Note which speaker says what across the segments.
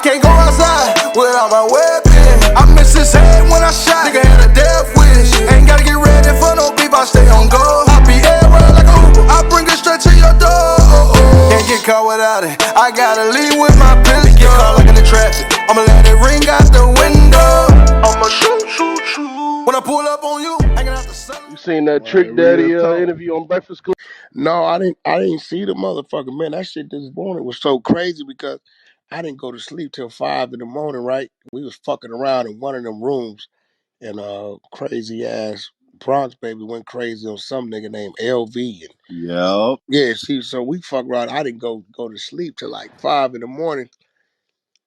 Speaker 1: can't go outside without my weapon. I missed his head when I shot. Nigga had a death wish. Ain't gotta get ready for no beef, I stay on go. I be everywhere like a Uber. I bring it straight to your door. Can't get caught without it. I gotta leave with my pistol. Get caught like in the traffic. I'ma let it ring out the window. I'ma shoot. When I pull up on you, hanging out the sun.
Speaker 2: You seen that Trick Daddy interview on Breakfast Club?
Speaker 3: No, I didn't see the motherfucker, man. That shit this morning was so crazy because I didn't go to sleep till 5 in the morning, right? We was fucking around in one of them rooms, and crazy ass Bronx baby went crazy on some nigga named LV. And
Speaker 4: Yep.
Speaker 3: yeah, see, so we fuck around. I didn't go to sleep till like 5 in the morning.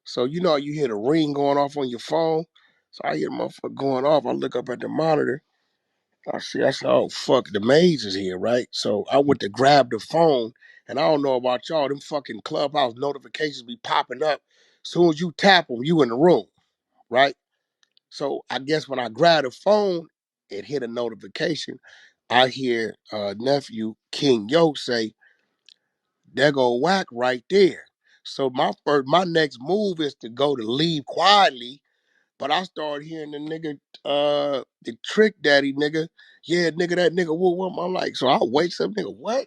Speaker 3: So you know you hear the ring going off on your phone. So I hear the motherfucker going off. I look up at the monitor. I said, oh fuck, the maze is here, right? So I went to grab the phone, and I don't know about y'all, them fucking Clubhouse notifications be popping up. Soon as you tap them, you in the room, right? So I guess when I grabbed the phone, it hit a notification. I hear nephew King Yo say, "There go Wack right there." So my next move is to go to leave quietly. But I started hearing the nigga, the Trick Daddy nigga, yeah, nigga, that nigga, whoop. I'm like, so I wakes up, nigga, what?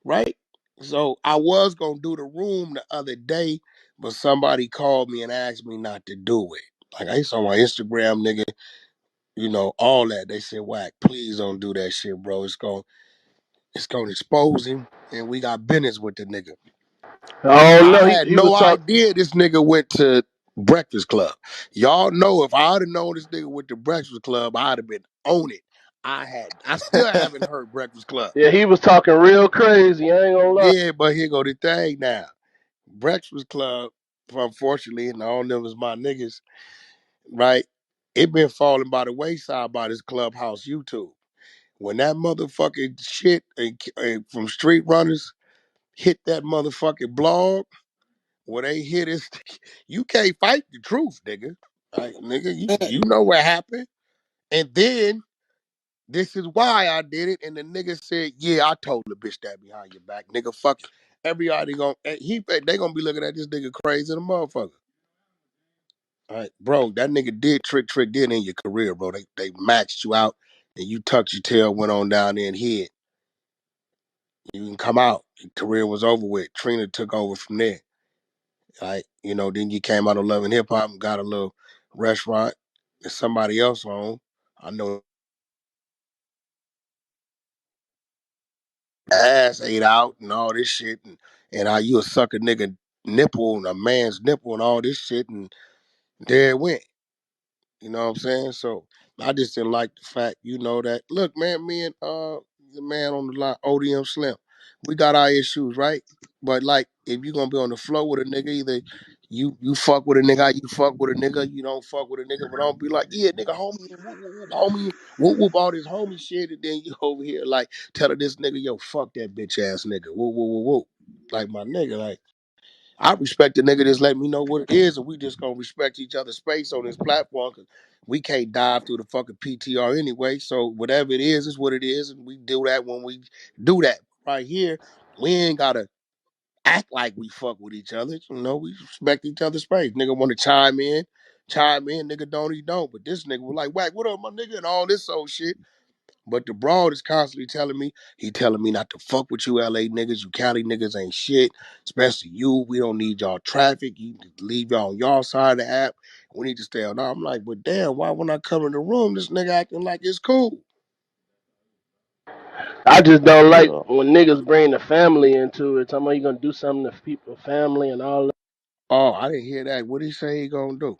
Speaker 3: Right? So I was gonna do the room the other day, but somebody called me and asked me not to do it. Like I saw my Instagram, nigga, you know, all that. They said, Wack, please don't do that shit, bro. It's gonna expose him, and we got business with the nigga.
Speaker 2: Oh
Speaker 3: I
Speaker 2: no,
Speaker 3: had
Speaker 2: he was
Speaker 3: no
Speaker 2: talking.
Speaker 3: idea this nigga went to Breakfast Club. Y'all know if I'd have known this nigga went to Breakfast Club, I'd have been on it. I still haven't heard Breakfast Club.
Speaker 2: Yeah, he was talking real crazy. I ain't gonna lie.
Speaker 3: Yeah, but here go the thing now. Breakfast Club, unfortunately, and all them is my niggas, right? It been falling by the wayside by this Clubhouse YouTube. When that motherfucking shit from Street Runners hit that motherfucking blog, where they hit us, you can't fight the truth, nigga. Like, nigga, you know what happened. And then this is why I did it. And the nigga said, yeah, I told the bitch that behind your back. Nigga, fuck it. Everybody they gonna be looking at this nigga crazy than a motherfucker. All right, bro, that nigga did trick did in your career, bro. They maxed you out and you tucked your tail, went on down there and hid. You can come out. Your career was over with. Trina took over from there. Right? You know, then you came out of Love and Hip Hop and got a little restaurant that somebody else owned. I know ass ate out and all this shit, and how you a sucker nigga nipple and a man's nipple and all this shit, and there it went. You know what I'm saying? So I just didn't like the fact, you know, that look, man, me and the man on the line, ODM Slim, we got our issues, right? But like if you gonna be on the floor with a nigga, either you fuck with a nigga, you fuck with a nigga, you don't fuck with a nigga, but don't be like, yeah, nigga, homie, homie, whoop, all this homie shit, and then you over here like telling this nigga, yo, fuck that bitch ass nigga, whoop. Like my nigga, like I respect the nigga just let me know what it is, and we just gonna respect each other's space on this platform because we can't dive through the fucking PTR anyway. So whatever it is what it is, and we do that when we do that. Right here, we ain't gotta act like we fuck with each other. You know, we respect each other's space. Nigga want to chime in. Nigga don't, he don't. But this nigga was like, Wack, what up, my nigga, and all this old shit. But the broad is constantly telling me not to fuck with you LA niggas. You Cali niggas ain't shit. Especially you. We don't need y'all traffic. You leave y'all on y'all side of the app. We need to stay on. I'm like, but damn, why when I come in the room, this nigga acting like it's cool?
Speaker 2: I just don't
Speaker 3: You
Speaker 2: like
Speaker 3: know.
Speaker 2: when niggas bring the family into it. Talking about you gonna do something to people, family, and all that.
Speaker 3: Oh, I didn't hear that. What he say he gonna do?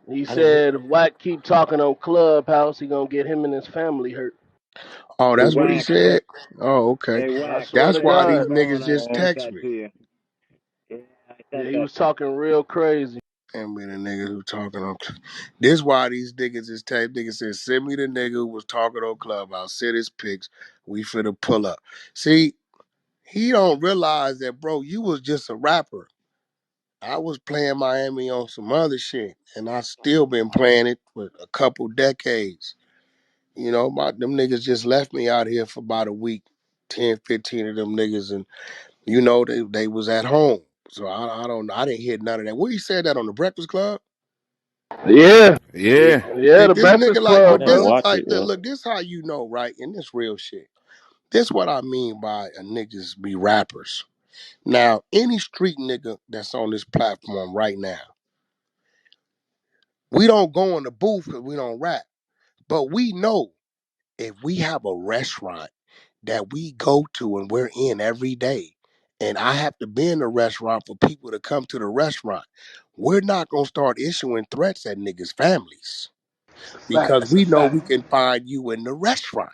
Speaker 2: He
Speaker 3: I didn't hear.
Speaker 2: said if Wack keep talking on Clubhouse, he gonna get him and his family hurt.
Speaker 3: Oh,
Speaker 4: Hey,
Speaker 3: that's what he
Speaker 4: Wack.
Speaker 3: said? Oh, okay.
Speaker 4: Hey,
Speaker 2: I
Speaker 4: Wack.
Speaker 2: swear
Speaker 3: That's
Speaker 2: to
Speaker 4: Check
Speaker 3: why
Speaker 4: my
Speaker 3: these
Speaker 2: God.
Speaker 3: niggas
Speaker 4: phone.
Speaker 3: just
Speaker 4: I sent
Speaker 3: text
Speaker 4: that
Speaker 3: me.
Speaker 4: to you. Yeah, I
Speaker 2: Yeah,
Speaker 4: sent
Speaker 2: he
Speaker 4: that
Speaker 2: was
Speaker 4: to you.
Speaker 2: talking real crazy.
Speaker 3: And be the niggas who talking on. This why these niggas is tape. Niggas said, send me the nigga who was talking on Clubhouse. Send his pics. We finna pull up. See, he don't realize that, bro. You was just a rapper. I was playing Miami on some other shit, and I still been playing it for a couple decades. You know, them niggas just left me out here for about a week. 10, 15 of them niggas, and you know they was at home. So I don't know. I didn't hear none of that. Where he said that on the Breakfast Club?
Speaker 2: Yeah,
Speaker 5: Yeah.
Speaker 2: yeah, the
Speaker 3: This
Speaker 2: Breakfast
Speaker 3: nigga like,
Speaker 4: I
Speaker 2: Club,
Speaker 3: but
Speaker 4: didn't
Speaker 3: this
Speaker 2: bro.
Speaker 3: is
Speaker 4: watch
Speaker 3: like,
Speaker 4: it yet.
Speaker 3: look, this how you know, right? And this real shit. This what I mean by a niggas be rappers. Now, any street nigga that's on this platform right now, we don't go in the booth because we don't rap. But we know if we have a restaurant that we go to and we're in every day, and I have to be in the restaurant for people to come to the restaurant, we're not gonna start issuing threats at niggas' families
Speaker 2: That's a fact.
Speaker 3: because
Speaker 2: That's a
Speaker 3: we know
Speaker 2: fact.
Speaker 3: we can find you in the restaurant.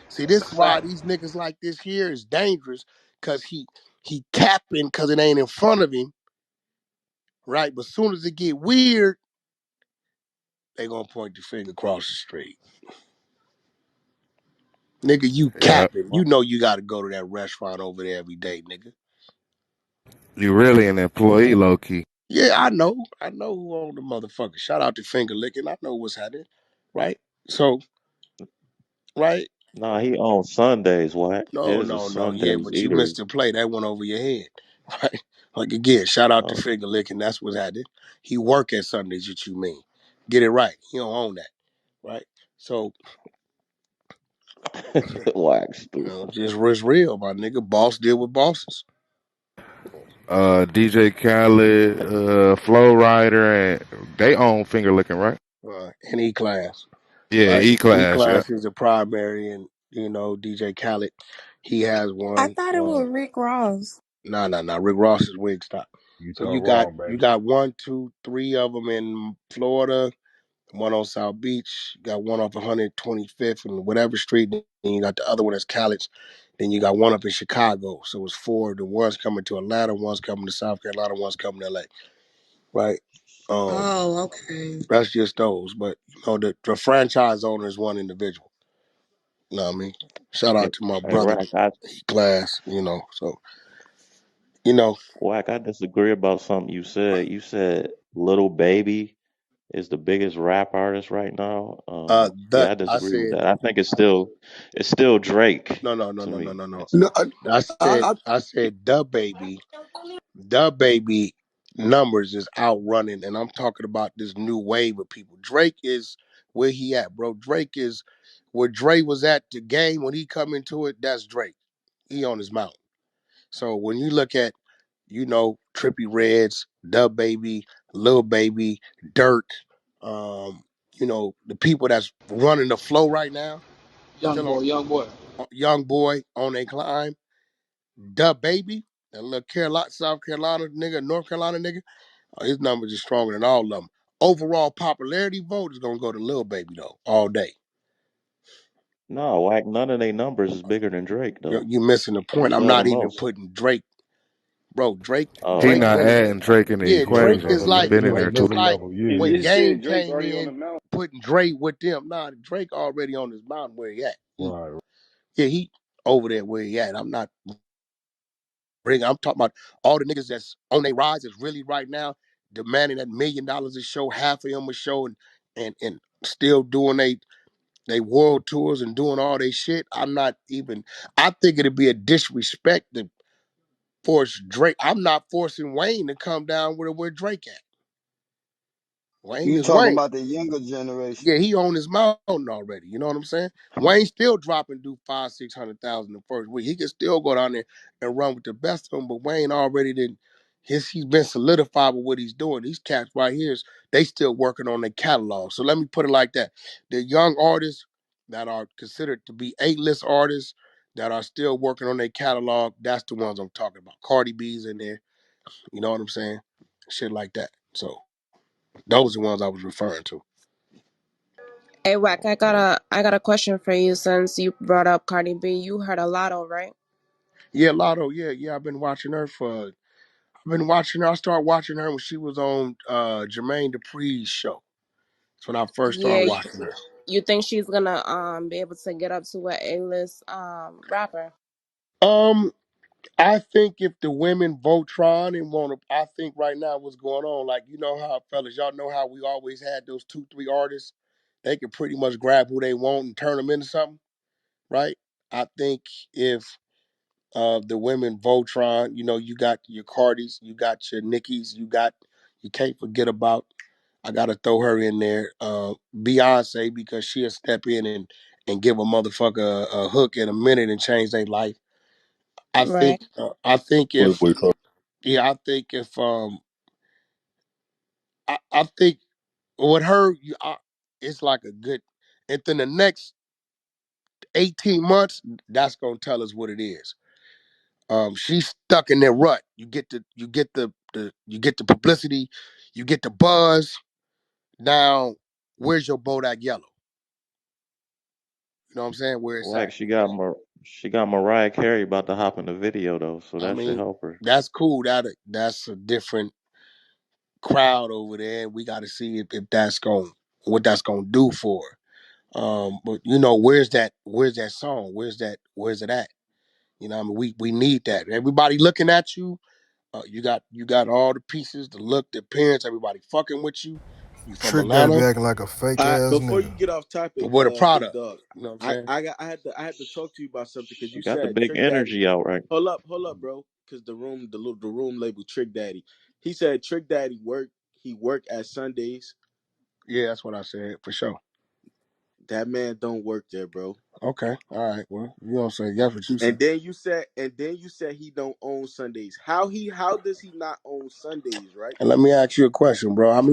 Speaker 3: See,
Speaker 2: That's
Speaker 3: this
Speaker 2: a
Speaker 3: is why
Speaker 2: fact.
Speaker 3: these niggas like this here is dangerous, cause he capping cause it ain't in front of him, right? But as soon as it get weird, they gonna point the finger across the street. Nigga, you
Speaker 5: Yeah.
Speaker 3: capping. You know you gotta go to that restaurant over there every day, nigga.
Speaker 5: You really an employee, low key.
Speaker 3: Yeah, I know. I know who owned the motherfucker. Shout out to Finger Licking. I know what's happening. Right? So, right?
Speaker 4: Nah, he on Sundays. What?
Speaker 3: No,
Speaker 4: There's a
Speaker 3: no, no. Yeah,
Speaker 4: Sundays
Speaker 3: but you
Speaker 4: eatery.
Speaker 3: missed the play. That went over your head. Right? Like again, shout out to
Speaker 4: Oh,
Speaker 3: Finger Licking. That's what's happening. He work at Sundays, what you mean. Get it right. He don't own that. Right? So,
Speaker 4: Wack
Speaker 3: you
Speaker 4: stupid.
Speaker 3: know, just it's real, my nigga. Boss deal with bosses.
Speaker 5: DJ Khaled, Flow Rider, and they own finger licking, right?
Speaker 3: In E class.
Speaker 5: Yeah,
Speaker 3: Right?
Speaker 5: E
Speaker 3: E
Speaker 5: class, yeah.
Speaker 3: class is the primary and DJ Khaled, he has
Speaker 6: I
Speaker 3: one.
Speaker 6: thought it was Rick Ross.
Speaker 3: No. Rick Ross is Wingstop.
Speaker 7: You
Speaker 3: So
Speaker 7: talk
Speaker 3: you
Speaker 7: wrong, baby.
Speaker 3: got one, two, three of them in Florida, one on South Beach. You got one off 125th and whatever street. Then you got the other one that's college. Then you got one up in Chicago. So it's four. The one's coming to Atlanta, one's coming to South Carolina, one's coming to LA. Right.
Speaker 6: Oh, okay.
Speaker 3: That's just those. But the franchise owner is one individual. You know what I mean? Shout
Speaker 4: Hey,
Speaker 3: out to my
Speaker 4: hey,
Speaker 3: brother,
Speaker 4: Rack, I
Speaker 3: E class. So you know,
Speaker 4: Wack, I disagree about something you said. You said Little Baby is the biggest rap artist right now. Yeah,
Speaker 3: that
Speaker 4: I
Speaker 3: I
Speaker 4: disagree with
Speaker 3: said
Speaker 4: that. I think it's still Drake
Speaker 3: no
Speaker 4: to
Speaker 3: no no
Speaker 4: me.
Speaker 3: no no.
Speaker 1: No, I
Speaker 3: I said the baby numbers is outrunning, and I'm talking about this new wave of people. Drake is where he at, bro. Drake is where Dre was at the game when he come into it. That's Drake. He on his mountain. So when you look at, Trippy Reds, Dub Baby, Lil Baby, Dirt, the people that's running the flow right now,
Speaker 8: Young
Speaker 3: still
Speaker 8: boy, young boy.
Speaker 3: on young boy on a climb, Dub Baby, that little Carolina, South Carolina nigga, North Carolina nigga, his numbers is stronger than all of them. Overall popularity vote is gonna go to Lil Baby though, all day.
Speaker 4: No, Wack, none of their numbers is bigger than Drake though.
Speaker 3: You missing the
Speaker 4: He
Speaker 3: point. I'm
Speaker 4: sell the
Speaker 3: not even
Speaker 4: most.
Speaker 3: putting Drake, bro. Drake,
Speaker 4: Oh,
Speaker 5: He
Speaker 3: Drake
Speaker 5: not
Speaker 4: okay.
Speaker 3: one of the
Speaker 5: adding Drake in the
Speaker 3: Yeah,
Speaker 7: Right,
Speaker 3: Drake
Speaker 5: equation.
Speaker 3: is
Speaker 7: bro.
Speaker 5: He
Speaker 3: like
Speaker 5: been in
Speaker 7: Like
Speaker 5: there
Speaker 3: Drake
Speaker 5: too
Speaker 3: is
Speaker 7: another
Speaker 5: long.
Speaker 3: like
Speaker 7: level.
Speaker 8: He
Speaker 3: when
Speaker 7: Yeah.
Speaker 8: just
Speaker 3: Game
Speaker 8: said Drake
Speaker 3: came
Speaker 8: already on the
Speaker 3: in,
Speaker 8: mountain.
Speaker 3: putting Dre with them. Nah, Drake already on his mountain where he at.
Speaker 7: Right.
Speaker 3: He over there where he at. I'm not bringing. I'm talking about all the niggas that's on their rise is really right now demanding that $1 million a show, half of them a show, and still doing they world tours and doing all they shit. I'm not even. I think it'd be a disrespect to force Drake. I'm not forcing Wayne to come down where Drake at. Wayne
Speaker 9: You
Speaker 3: is
Speaker 9: talking
Speaker 3: Wayne.
Speaker 9: about the younger generation?
Speaker 3: Yeah, he on his mountain already. You know what I'm saying? Wayne still dropping do 500,000-600,000 the first week. He can still go down there and run with the best of them. But Wayne already did. He's been solidified with what he's doing. These cats right here, they still working on their catalog. So let me put it like that: the young artists that are considered to be A-list artists that are still working on their catalog. That's the ones I'm talking about. Cardi B's in there. You know what I'm saying? Shit like that. So those are the ones I was referring to.
Speaker 6: Hey, Wack, I got a question for you since you brought up Cardi B. You heard a Lotto, right?
Speaker 3: Yeah, Lotto. Yeah. I've been watching her. I started watching her when she was on Jermaine Dupri's show. That's when I first
Speaker 6: Yeah,
Speaker 3: started watching her.
Speaker 6: you think she's gonna be able to get up to a A-list rapper?
Speaker 3: Um, I think if the women Voltron and want to, I think right now what's going on, like how fellas, y'all know how we always had those 2, 3 artists. They can pretty much grab who they want and turn them into something, right? I think if The women Voltron, you know, you got your Cardis, you got your Nickies, you can't forget about. I gotta throw her in there. Beyonce, because she'll step in and give a motherfucker a hook in a minute and change their life.
Speaker 6: Right.
Speaker 3: I think
Speaker 7: Wait,
Speaker 3: if
Speaker 7: wait, hold
Speaker 3: yeah, I think with her, it's like a good. Within the next 18 months, that's gonna tell us what it is. She's stuck in that rut. You get the publicity, you get the buzz. Now, where's your Bodak Yellow? You know what I'm saying? Where it's
Speaker 4: Like
Speaker 3: at.
Speaker 4: she got Mariah Carey about to hop in the video though, so
Speaker 3: I
Speaker 4: that should
Speaker 3: mean,
Speaker 4: help her.
Speaker 3: that's cool. That's a different crowd over there, and we got to see if that's going what that's going to do for her. But you know, where's that song? Where's it at? You know, what I mean, we need that. Everybody looking at you. You got all the pieces, the look, the appearance. Everybody fucking with you. You from
Speaker 8: Trick Daddy be
Speaker 3: Atlanta.
Speaker 8: acting like a fake
Speaker 9: I
Speaker 8: ass
Speaker 9: before
Speaker 8: nigga.
Speaker 9: you get off topic,
Speaker 3: What a
Speaker 9: big
Speaker 3: product.
Speaker 9: dog.
Speaker 3: You know what I'm
Speaker 9: I
Speaker 3: saying?
Speaker 9: I got I had to talk to you about something because
Speaker 4: She
Speaker 9: you
Speaker 4: got the
Speaker 9: said
Speaker 4: big
Speaker 9: Trick Daddy.
Speaker 4: energy out right.
Speaker 9: Hold up, bro. Because the room labeled Trick Daddy. He said Trick Daddy work. He work at Sundays.
Speaker 3: Yeah, that's what I said for sure.
Speaker 9: That man don't work there, bro.
Speaker 3: Okay, all right. Well, you don't say that's what you said.
Speaker 9: And then you said he don't own Sundays. How does he not own Sundays, right?
Speaker 3: And let me ask you a question, bro. I'm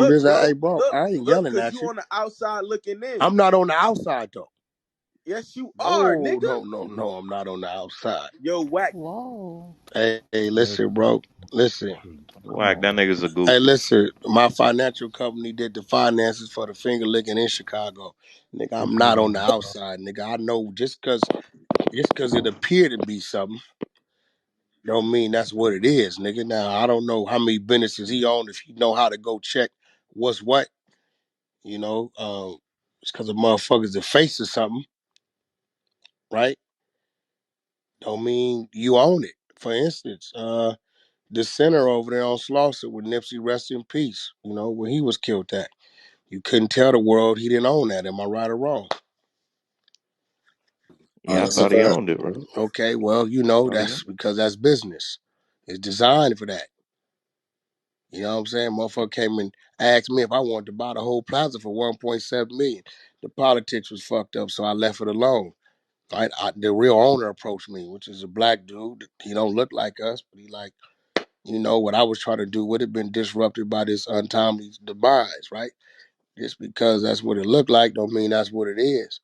Speaker 3: just hey,
Speaker 9: Bro.
Speaker 3: bro. I ain't
Speaker 9: Look,
Speaker 3: yelling
Speaker 9: cause
Speaker 3: at
Speaker 9: you
Speaker 3: you.
Speaker 9: on the outside looking in.
Speaker 3: I'm not on the outside though.
Speaker 9: Yes, you are,
Speaker 3: No,
Speaker 9: nigga.
Speaker 3: no, no, no. I'm not on the outside.
Speaker 9: Yo, Wack.
Speaker 10: Whoa.
Speaker 3: Hey,
Speaker 5: That,
Speaker 3: listen, bro. Listen.
Speaker 5: come
Speaker 4: Whack, that
Speaker 5: on.
Speaker 4: nigga's a
Speaker 3: Hey,
Speaker 4: goofy.
Speaker 3: listen. My financial company did the finances for the finger licking in Chicago. Nigga, I'm not on the outside, nigga. I know just cause it appeared to be something, don't mean that's what it is, nigga. Now I don't know how many businesses he owned if he know how to go check what's what, you know. It's cause the motherfuckers the face or something, right? Don't mean you own it. For instance, the center over there on Slauson with Nipsey rest in peace, you know, where he was killed at. You couldn't tell the world he didn't own that. Am I right or wrong?
Speaker 4: Yeah, I
Speaker 7: That's a
Speaker 4: thought he
Speaker 7: fact.
Speaker 4: owned it, bro.
Speaker 3: Okay, well, you know,
Speaker 4: Thought he
Speaker 3: that's
Speaker 4: owned
Speaker 3: because that's business. It's designed for that. You know what I'm saying? Motherfucker came and asked me if I wanted to buy the whole plaza for 1.7 million. The politics was fucked up, so I left it alone. Right? The real owner approached me, which is a black dude. He don't look like us, but he like, you know, what I was trying to do would have been disrupted by this untimely demise, right? Just because that's what it looked like don't mean that's what it is.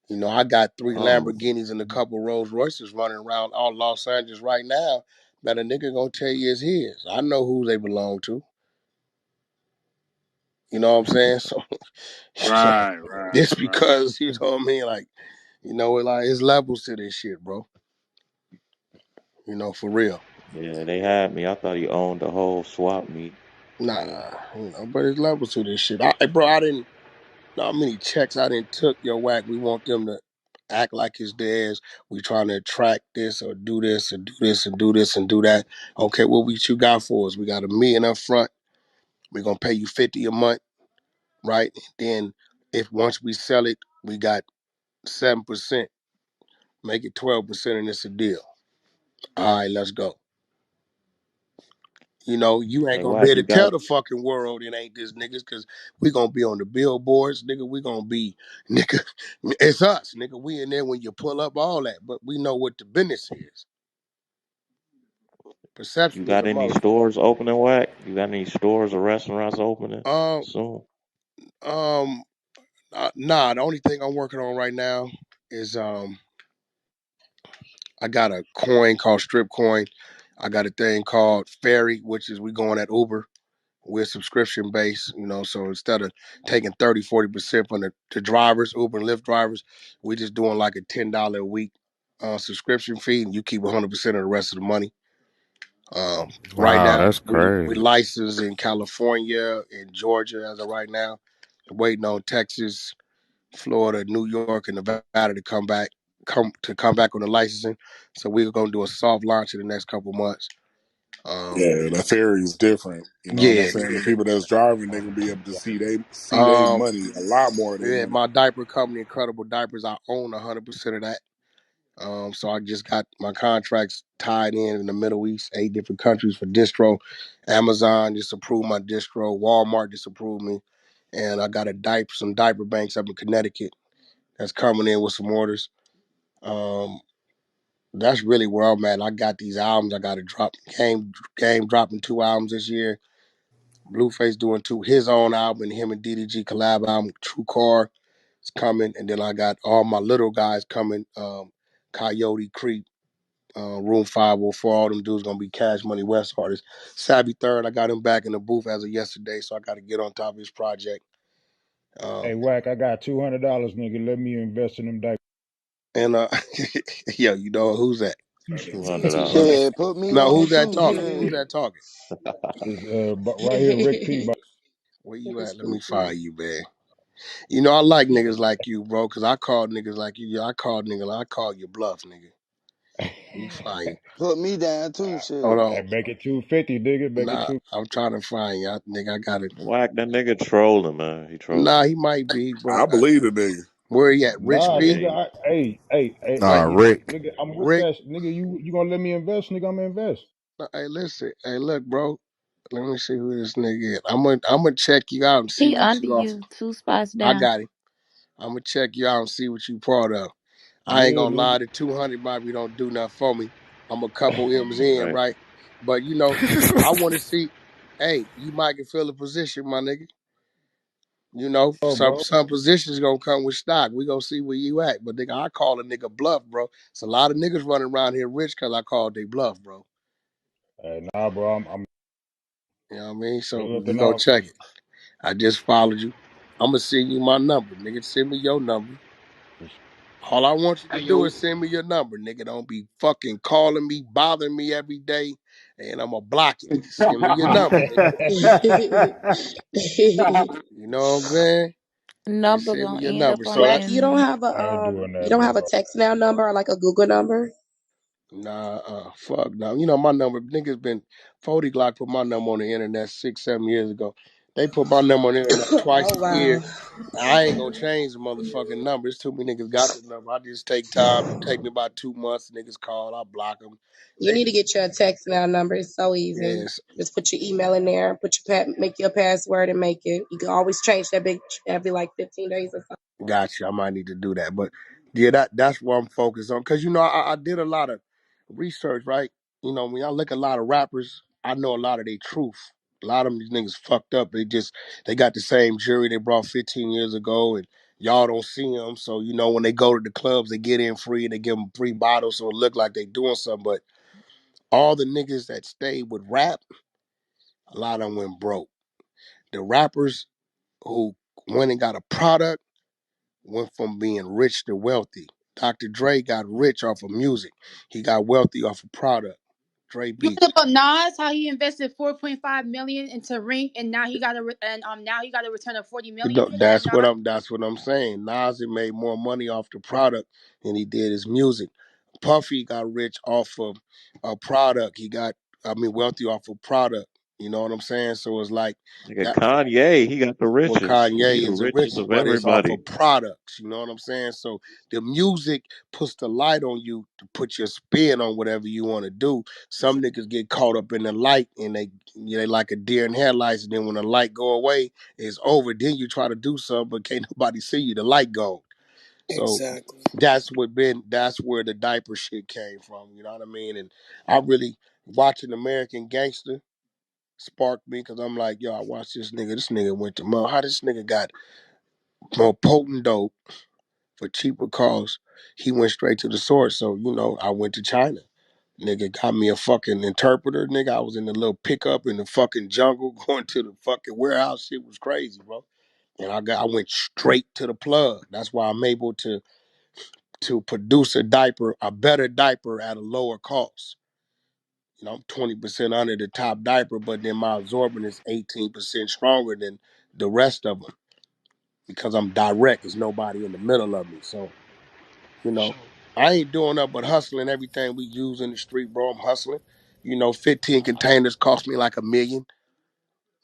Speaker 3: You know, I got 3
Speaker 4: um
Speaker 3: Lamborghinis and a couple Rolls Royces running around all Los Angeles right now that a nigga gonna tell you is his. I know who they belong to. You know what I'm saying? So
Speaker 7: Right, right,
Speaker 3: just
Speaker 7: right.
Speaker 3: because, you know what I mean, like, you know, like it's levels to this shit, bro. You know, for real.
Speaker 4: yeah, they had me. I thought he owned the whole swap meet.
Speaker 3: Nah, you know, but it's levels to this shit. Bro, I didn't know how many checks I didn't took your whack. We want them to act like it's theirs. We trying to attract this or do this and do this and do this and do that. Okay, what you got for us? We got $1 million up front. We're gonna pay you 50 a month, right? Then if once we sell it, we got 7%. Make it 12% and it's a deal. All right, let's go. You know, you ain't
Speaker 4: Hey,
Speaker 3: gonna be
Speaker 4: Whack,
Speaker 3: able
Speaker 4: you
Speaker 3: to tell
Speaker 4: got
Speaker 3: the fucking world it ain't this niggas because we gonna be on the billboards, nigga. We gonna be, nigga, it's us, nigga. We in there when you pull up all that, but we know what the business is.
Speaker 4: you
Speaker 3: Perception is
Speaker 4: got
Speaker 3: a
Speaker 4: any
Speaker 3: motherfucker.
Speaker 4: stores opening, Whack? You got any stores or restaurants opening
Speaker 3: Um,
Speaker 4: soon?
Speaker 3: um, nah. The only thing I'm working on right now is I got a coin called Strip Coin. I got a thing called Ferry, which is we going at Uber. We're subscription based, you know, so instead of taking 30-40% from the drivers, Uber and Lyft drivers, we just doing like a $10 a week subscription fee, and you keep 100% of the rest of the money. Right
Speaker 5: Wow,
Speaker 3: now,
Speaker 5: that's
Speaker 3: we
Speaker 5: crazy.
Speaker 3: licensed in California, in Georgia as of right now, waiting on Texas, Florida, New York, and Nevada to come back on the licensing. So we're gonna do a soft launch in the next couple months. Um,
Speaker 7: Yeah, the ferry is different. You know what I'm
Speaker 3: yeah.
Speaker 7: saying? The people that's driving, they gonna be able to see they
Speaker 3: Um,
Speaker 7: money, a lot more of their
Speaker 3: Yeah,
Speaker 7: money.
Speaker 3: my diaper company, Incredible Diapers, I own 100% of that. So I just got my contracts tied in the Middle East, 8 different countries for distro. Amazon just approved my distro. Walmart just approved me, and I got some diaper banks up in Connecticut that's coming in with some orders. Um, that's really where I'm at. I got these albums I got to drop. Game dropping 2 albums this year. Blueface doing his own album, and him and DDG collab album. True Car is coming, and then I got all my little guys coming. Coyote, Crip, Room 504, all them dudes gonna be Cash Money West artists. Savvy Third, I got him back in the booth as of yesterday, so I got to get on top of his project.
Speaker 8: Hey,
Speaker 3: Um,
Speaker 8: Wack, I got $200, nigga. Let me invest in them diapers.
Speaker 3: and yo, you know who's that?
Speaker 4: $200.
Speaker 10: Shit, put me
Speaker 3: No,
Speaker 10: on
Speaker 3: who's that
Speaker 10: too.
Speaker 3: talking? Who's
Speaker 10: Shit.
Speaker 3: that talking?
Speaker 8: Is right here, Rick P.
Speaker 3: Where you at? Let me find you, man. You know I like niggas like you, bro, because I called niggas like you. Yeah, I called you bluff, nigga. Let me find you.
Speaker 10: Put me down too.
Speaker 3: Hold
Speaker 10: Shit.
Speaker 3: on.
Speaker 8: And make it 250, nigga. Make it
Speaker 3: Nah,
Speaker 8: two.
Speaker 3: I'm trying to find you. Nigga, I got it.
Speaker 4: Wack, that nigga trolling, man. He
Speaker 3: Nah,
Speaker 4: trolling.
Speaker 3: he might be, but
Speaker 7: I believe the nigga.
Speaker 3: where he at? Rich
Speaker 8: Nah,
Speaker 3: P?
Speaker 8: nigga.
Speaker 4: Yeah,
Speaker 3: Wait,
Speaker 8: Hey,
Speaker 5: Nah,
Speaker 8: look,
Speaker 5: Rick.
Speaker 8: nigga. I'm with
Speaker 3: Rick?
Speaker 8: that, nigga. You gonna let me invest, nigga? I'm gonna invest.
Speaker 3: Hey, listen. Hey, look, bro. Let me see who this nigga is. I'm gonna check you out and see
Speaker 11: He
Speaker 3: what
Speaker 11: under
Speaker 3: you off.
Speaker 11: you, 2 spots
Speaker 3: I
Speaker 11: down.
Speaker 3: got it. I'm gonna check you out and see what you part of. I ain't
Speaker 8: Yeah,
Speaker 3: gonna
Speaker 8: nigga.
Speaker 3: lie, the 200 probably don't do nothing for me. I'm a couple M's in,
Speaker 4: right.
Speaker 3: right? But I want to see. Hey, you might can feel a position, my nigga.
Speaker 8: Oh,
Speaker 3: Some
Speaker 8: bro.
Speaker 3: some positions gonna come with stock. We gonna see where you at. But nigga, I call a nigga bluff, bro. It's a lot of niggas running around here rich because I called they bluff, bro.
Speaker 8: Hey, nah, bro. I'm
Speaker 3: You know what I mean? So
Speaker 8: look
Speaker 3: you
Speaker 8: looking
Speaker 3: go
Speaker 8: out.
Speaker 3: check it. I just followed you. I'm gonna send you my number, nigga. Send me your number. All I want you to
Speaker 12: Hey
Speaker 3: do
Speaker 12: yo,
Speaker 3: is send me your number, nigga. Don't be fucking calling me, bothering me every day, and I'm gonna block it. Send me your number, nigga. You know what I'm saying? Just
Speaker 11: Number
Speaker 3: send me
Speaker 11: gonna
Speaker 3: your
Speaker 11: end up
Speaker 3: number.
Speaker 11: on
Speaker 3: So
Speaker 11: the
Speaker 6: Wack,
Speaker 3: that
Speaker 6: you don't
Speaker 11: internet.
Speaker 6: have
Speaker 8: I ain't doing
Speaker 6: you
Speaker 8: that,
Speaker 6: don't have a
Speaker 8: bro.
Speaker 6: text now number or like a Google number?
Speaker 3: fuck no. You know my number. Niggas been 40 Glock put my number on the internet 6, 7 years ago. They put my number on the internet twice
Speaker 6: Oh
Speaker 3: a
Speaker 6: wow.
Speaker 3: year. I ain't gonna change the motherfucking number. It's too many niggas got the number. I just take time. It take me about 2 months. Niggas call. I block them.
Speaker 6: You need to get your text now number. It's so easy.
Speaker 3: Yes,
Speaker 6: Just put your email in there, make your password and make it. You can always change that bitch every like 15 days or so.
Speaker 3: gotcha. I might need to do that. But yeah, that's what I'm focused on. Cause I did a lot of research, right? When I look at a lot of rappers, I know a lot of their truth. A lot of them these niggas fucked up. They got the same jury they brought 15 years ago, and y'all don't see them. So when they go to the clubs, they get in free and they give them 3 bottles, so it look like they doing something. But all the niggas that stayed with rap, a lot of them went broke. The rappers who went and got a product went from being rich to wealthy. Dr. Dre got rich off of music. He got wealthy off of product. Dre
Speaker 12: you
Speaker 3: Beats.
Speaker 12: heard about Nas? How he invested 4.5 million into Ring, and now he got now he got a return of 40 million for that. Nas.
Speaker 3: That's what I'm saying. Nas had made more money off the product than he did his music. Puffy got rich off of a product. Wealthy off of product. You know what I'm saying? So it's like
Speaker 4: Nigga,
Speaker 3: that.
Speaker 4: Kanye, he got the
Speaker 3: Well,
Speaker 4: richest. He
Speaker 3: Kanye
Speaker 4: the
Speaker 3: is the
Speaker 4: richest
Speaker 3: richest,
Speaker 4: of
Speaker 3: but it's off
Speaker 4: everybody.
Speaker 3: of products. You know what I'm saying? So the music puts the light on you to put your spin on whatever you want to do. Some niggas get caught up in the light and they like a deer in headlights. And then when the light go away, it's over. Then you try to do something, but can't nobody see you. The light go. So
Speaker 6: Exactly.
Speaker 3: that's where the diaper shit came from. You know what I mean? And I really watching American Gangster sparked me because I'm like, yo, I watched this nigga. This nigga went to Mo. How this nigga got more potent dope for cheaper cost? He went straight to the source. So, I went to China. Nigga got me a fucking interpreter. Nigga, I was in the little pickup in the fucking jungle going to the fucking warehouse. Shit was crazy, bro. And I went straight to the plug. That's why I'm able to produce a better diaper at a lower cost. I'm 20% under the top diaper, but then my absorbent is 18% stronger than the rest of them because I'm direct. There's nobody in the middle of me. So, you know,
Speaker 12: So
Speaker 3: I ain't doing nothing but hustling everything we use in the street, bro. I'm hustling. 15 containers cost me like $1 million,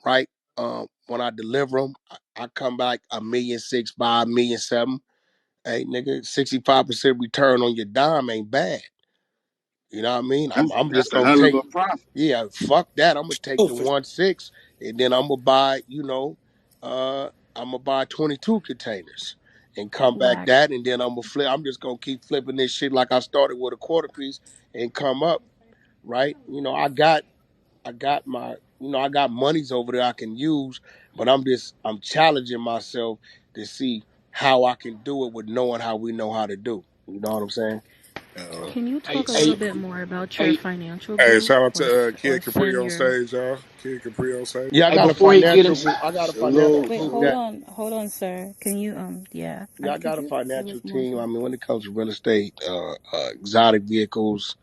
Speaker 3: right? When I deliver them, I come back 1.6 million, 1.7 million. Hey, nigga, 65% return on your dime ain't bad. You know what I mean? I'm just
Speaker 7: That's a
Speaker 3: gonna
Speaker 7: hell of
Speaker 3: take,
Speaker 7: a profit.
Speaker 3: yeah, fuck that. I'm gonna take
Speaker 1: Oh,
Speaker 3: the
Speaker 1: for
Speaker 3: 1.6 and then I'm gonna buy, uh, I'm gonna buy 22 containers and come back
Speaker 10: Wack.
Speaker 3: that, and then I'm gonna flip. I'm just gonna keep flipping this shit like I started with a quarter piece and come up, right? I got my, I got monies over there I can use, but I'm challenging myself to see how I can do it with knowing how we know how to do. You know what I'm saying?
Speaker 7: Uh,
Speaker 3: So
Speaker 10: Can you
Speaker 12: Hey,
Speaker 10: talk a little
Speaker 12: hey,
Speaker 10: bit more about your
Speaker 12: hey,
Speaker 10: financial
Speaker 7: hey,
Speaker 10: goals
Speaker 7: shout out
Speaker 10: or
Speaker 7: to
Speaker 10: or
Speaker 7: Kid Capri
Speaker 10: send
Speaker 7: on
Speaker 10: your
Speaker 7: stage, y'all. Kid Capri on stage.
Speaker 3: yeah,
Speaker 12: hey, before he get in,
Speaker 3: I got a financial
Speaker 7: Salute.
Speaker 10: Wait,
Speaker 3: team
Speaker 10: hold
Speaker 3: that
Speaker 10: on. Hold on, sir. Can you yeah,
Speaker 3: yeah, I
Speaker 10: could
Speaker 3: got a
Speaker 10: you give
Speaker 3: financial
Speaker 10: us more
Speaker 3: team. I mean, when it comes to real estate, exotic vehicles,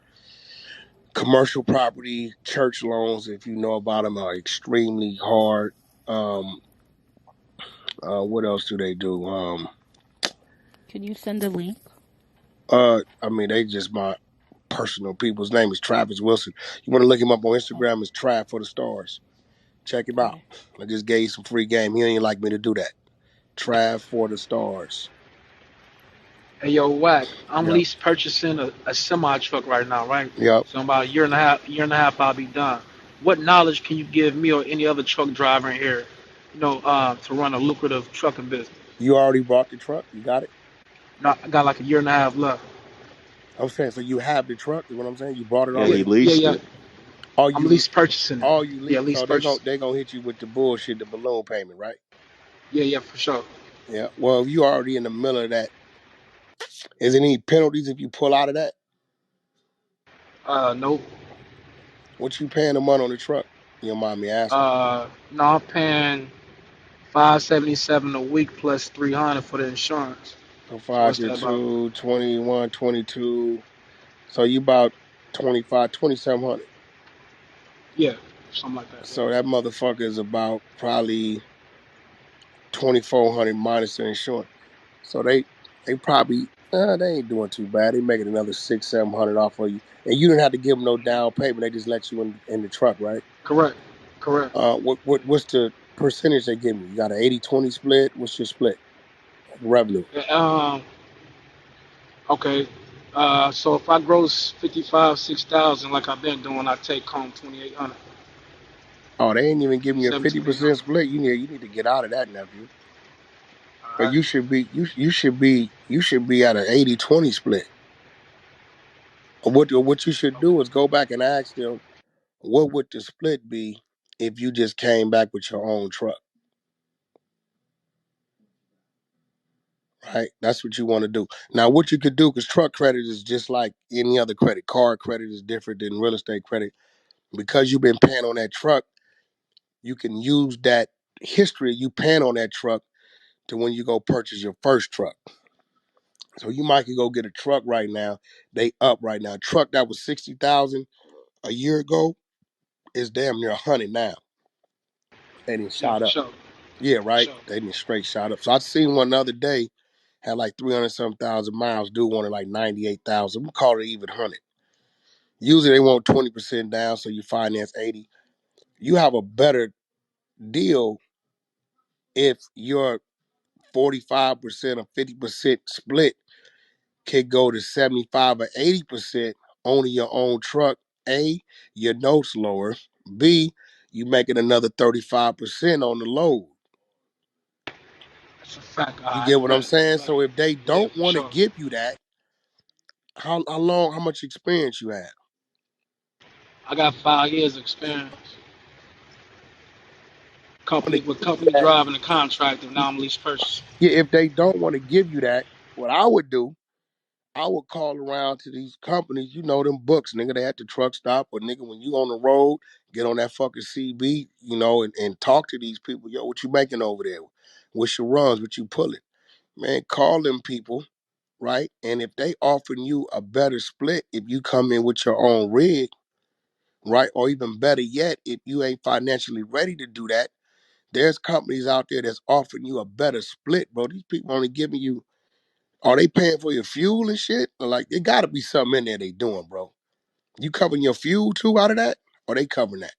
Speaker 3: commercial property, church loans, if you know about them, are extremely hard. Um, what else do they do?
Speaker 10: Can you send a link?
Speaker 3: I mean, they just my personal people. His name is Travis Wilson. You want to look him up on
Speaker 10: Oh,
Speaker 3: Instagram? It's Trav for the Stars. Check him out.
Speaker 10: okay.
Speaker 3: I just gave you some free game. He ain't like me to do that. Trav for the Stars.
Speaker 11: Hey yo, Wack, I'm
Speaker 3: Yep.
Speaker 11: lease purchasing a semi truck right now, right?
Speaker 3: Yep.
Speaker 11: So in about a year and a half, I'll be done. What knowledge can you give me or any other truck driver in here, to run a lucrative trucking business?
Speaker 3: You already bought the truck. You got it.
Speaker 11: No, I got like a year and a half left.
Speaker 3: I'm saying, so you have the truck. Is what I'm saying. You bought it
Speaker 4: Yeah,
Speaker 11: Yeah,
Speaker 4: he
Speaker 3: already.
Speaker 11: yeah,
Speaker 4: leased
Speaker 11: yeah.
Speaker 4: it.
Speaker 3: All
Speaker 11: I'm
Speaker 3: you,
Speaker 11: lease purchasing it.
Speaker 3: all you
Speaker 11: Yeah,
Speaker 3: lease.
Speaker 11: lease
Speaker 3: So they gon'
Speaker 11: purchasing.
Speaker 3: they gonna hit you with the bullshit, the balloon payment, right?
Speaker 11: Yeah, yeah, for sure.
Speaker 3: Yeah. Well, if you already in the middle of that, is there any penalties if you pull out of that?
Speaker 11: Nope.
Speaker 3: What you paying a month on the truck? You don't mind me asking.
Speaker 11: No, I'm paying 577 a week plus 300 for the insurance.
Speaker 3: So
Speaker 11: So
Speaker 3: five
Speaker 11: what's
Speaker 3: year
Speaker 11: that about?
Speaker 3: 21, 22. So you about 25, 2,700.
Speaker 11: Yeah, something like that. Yeah.
Speaker 3: So that motherfucker is about probably 2,400 minus the insurance. So they probably they ain't doing too bad. They making another 600, 700 off of you, and you didn't have to give them no down payment. They just let you in the truck, right?
Speaker 11: Correct. Correct.
Speaker 3: What's the percentage they give you? You got an 80-20 split. What's your split of revenue?
Speaker 11: Okay. So if I gross 55, 6,000 like I've been doing, I take home 2,800,
Speaker 3: Oh, they ain't even giving you a 50%
Speaker 11: 1,700, 800.
Speaker 3: split. You need to get out of that, nephew.
Speaker 11: All
Speaker 3: But
Speaker 11: right.
Speaker 3: you should be at an 80-20 split. What you should
Speaker 11: Okay.
Speaker 3: do is go back and ask them what would the split be if you just came back with your own truck, right? That's what you want to do. Now, what you could do, because truck credit is just like any other credit. Car credit is different than real estate credit. Because you've been paying on that truck, you can use that history you paying on that truck to when you go purchase your first truck. So you might could go get a truck right now. They up right now. A truck that was 60,000 a year ago is damn near 100 now. They didn't
Speaker 11: Yeah,
Speaker 3: shot
Speaker 11: for
Speaker 3: up.
Speaker 11: sure.
Speaker 3: Yeah,
Speaker 11: For
Speaker 3: right.
Speaker 11: sure.
Speaker 3: They didn't straight shot up. So I seen one the other day had like 300 some thousand miles. Dude wanted like 98,000. We call it even 100. Usually they want 20% down, so you finance 80. You have a better deal if your 45% or 50% split could go to 75 or 80% owning your own truck. A, your notes lower. B, you making another 35% on the load.
Speaker 11: That's a fact.
Speaker 3: You
Speaker 11: I
Speaker 3: get what I'm
Speaker 11: bet.
Speaker 3: saying?
Speaker 11: Bet.
Speaker 3: So if they
Speaker 11: Yeah,
Speaker 3: don't
Speaker 11: for
Speaker 3: want to
Speaker 11: sure.
Speaker 3: give you that, how much experience you have?
Speaker 11: I got 5 years experience.
Speaker 3: Want to
Speaker 11: Company with
Speaker 3: give you
Speaker 11: company
Speaker 3: that?
Speaker 11: driving and contracting. Now I'm lease purchasing.
Speaker 3: Yeah, if they don't want to give you that, what I would do, I would call around to these companies, them books, nigga, they at the truck stop, or nigga, when you on the road, get on that fucking CB, and talk to these people. Yo, what you making over there? What's your runs? What you pulling? Man, call them people, right? And if they offering you a better split, if you come in with your own rig, right? Or even better yet, if you ain't financially ready to do that, there's companies out there that's offering you a better split, bro. These people only giving you, are they paying for your fuel and shit? Like, there gotta be something in there they doing, bro. You covering your fuel too out of that? Or they covering that?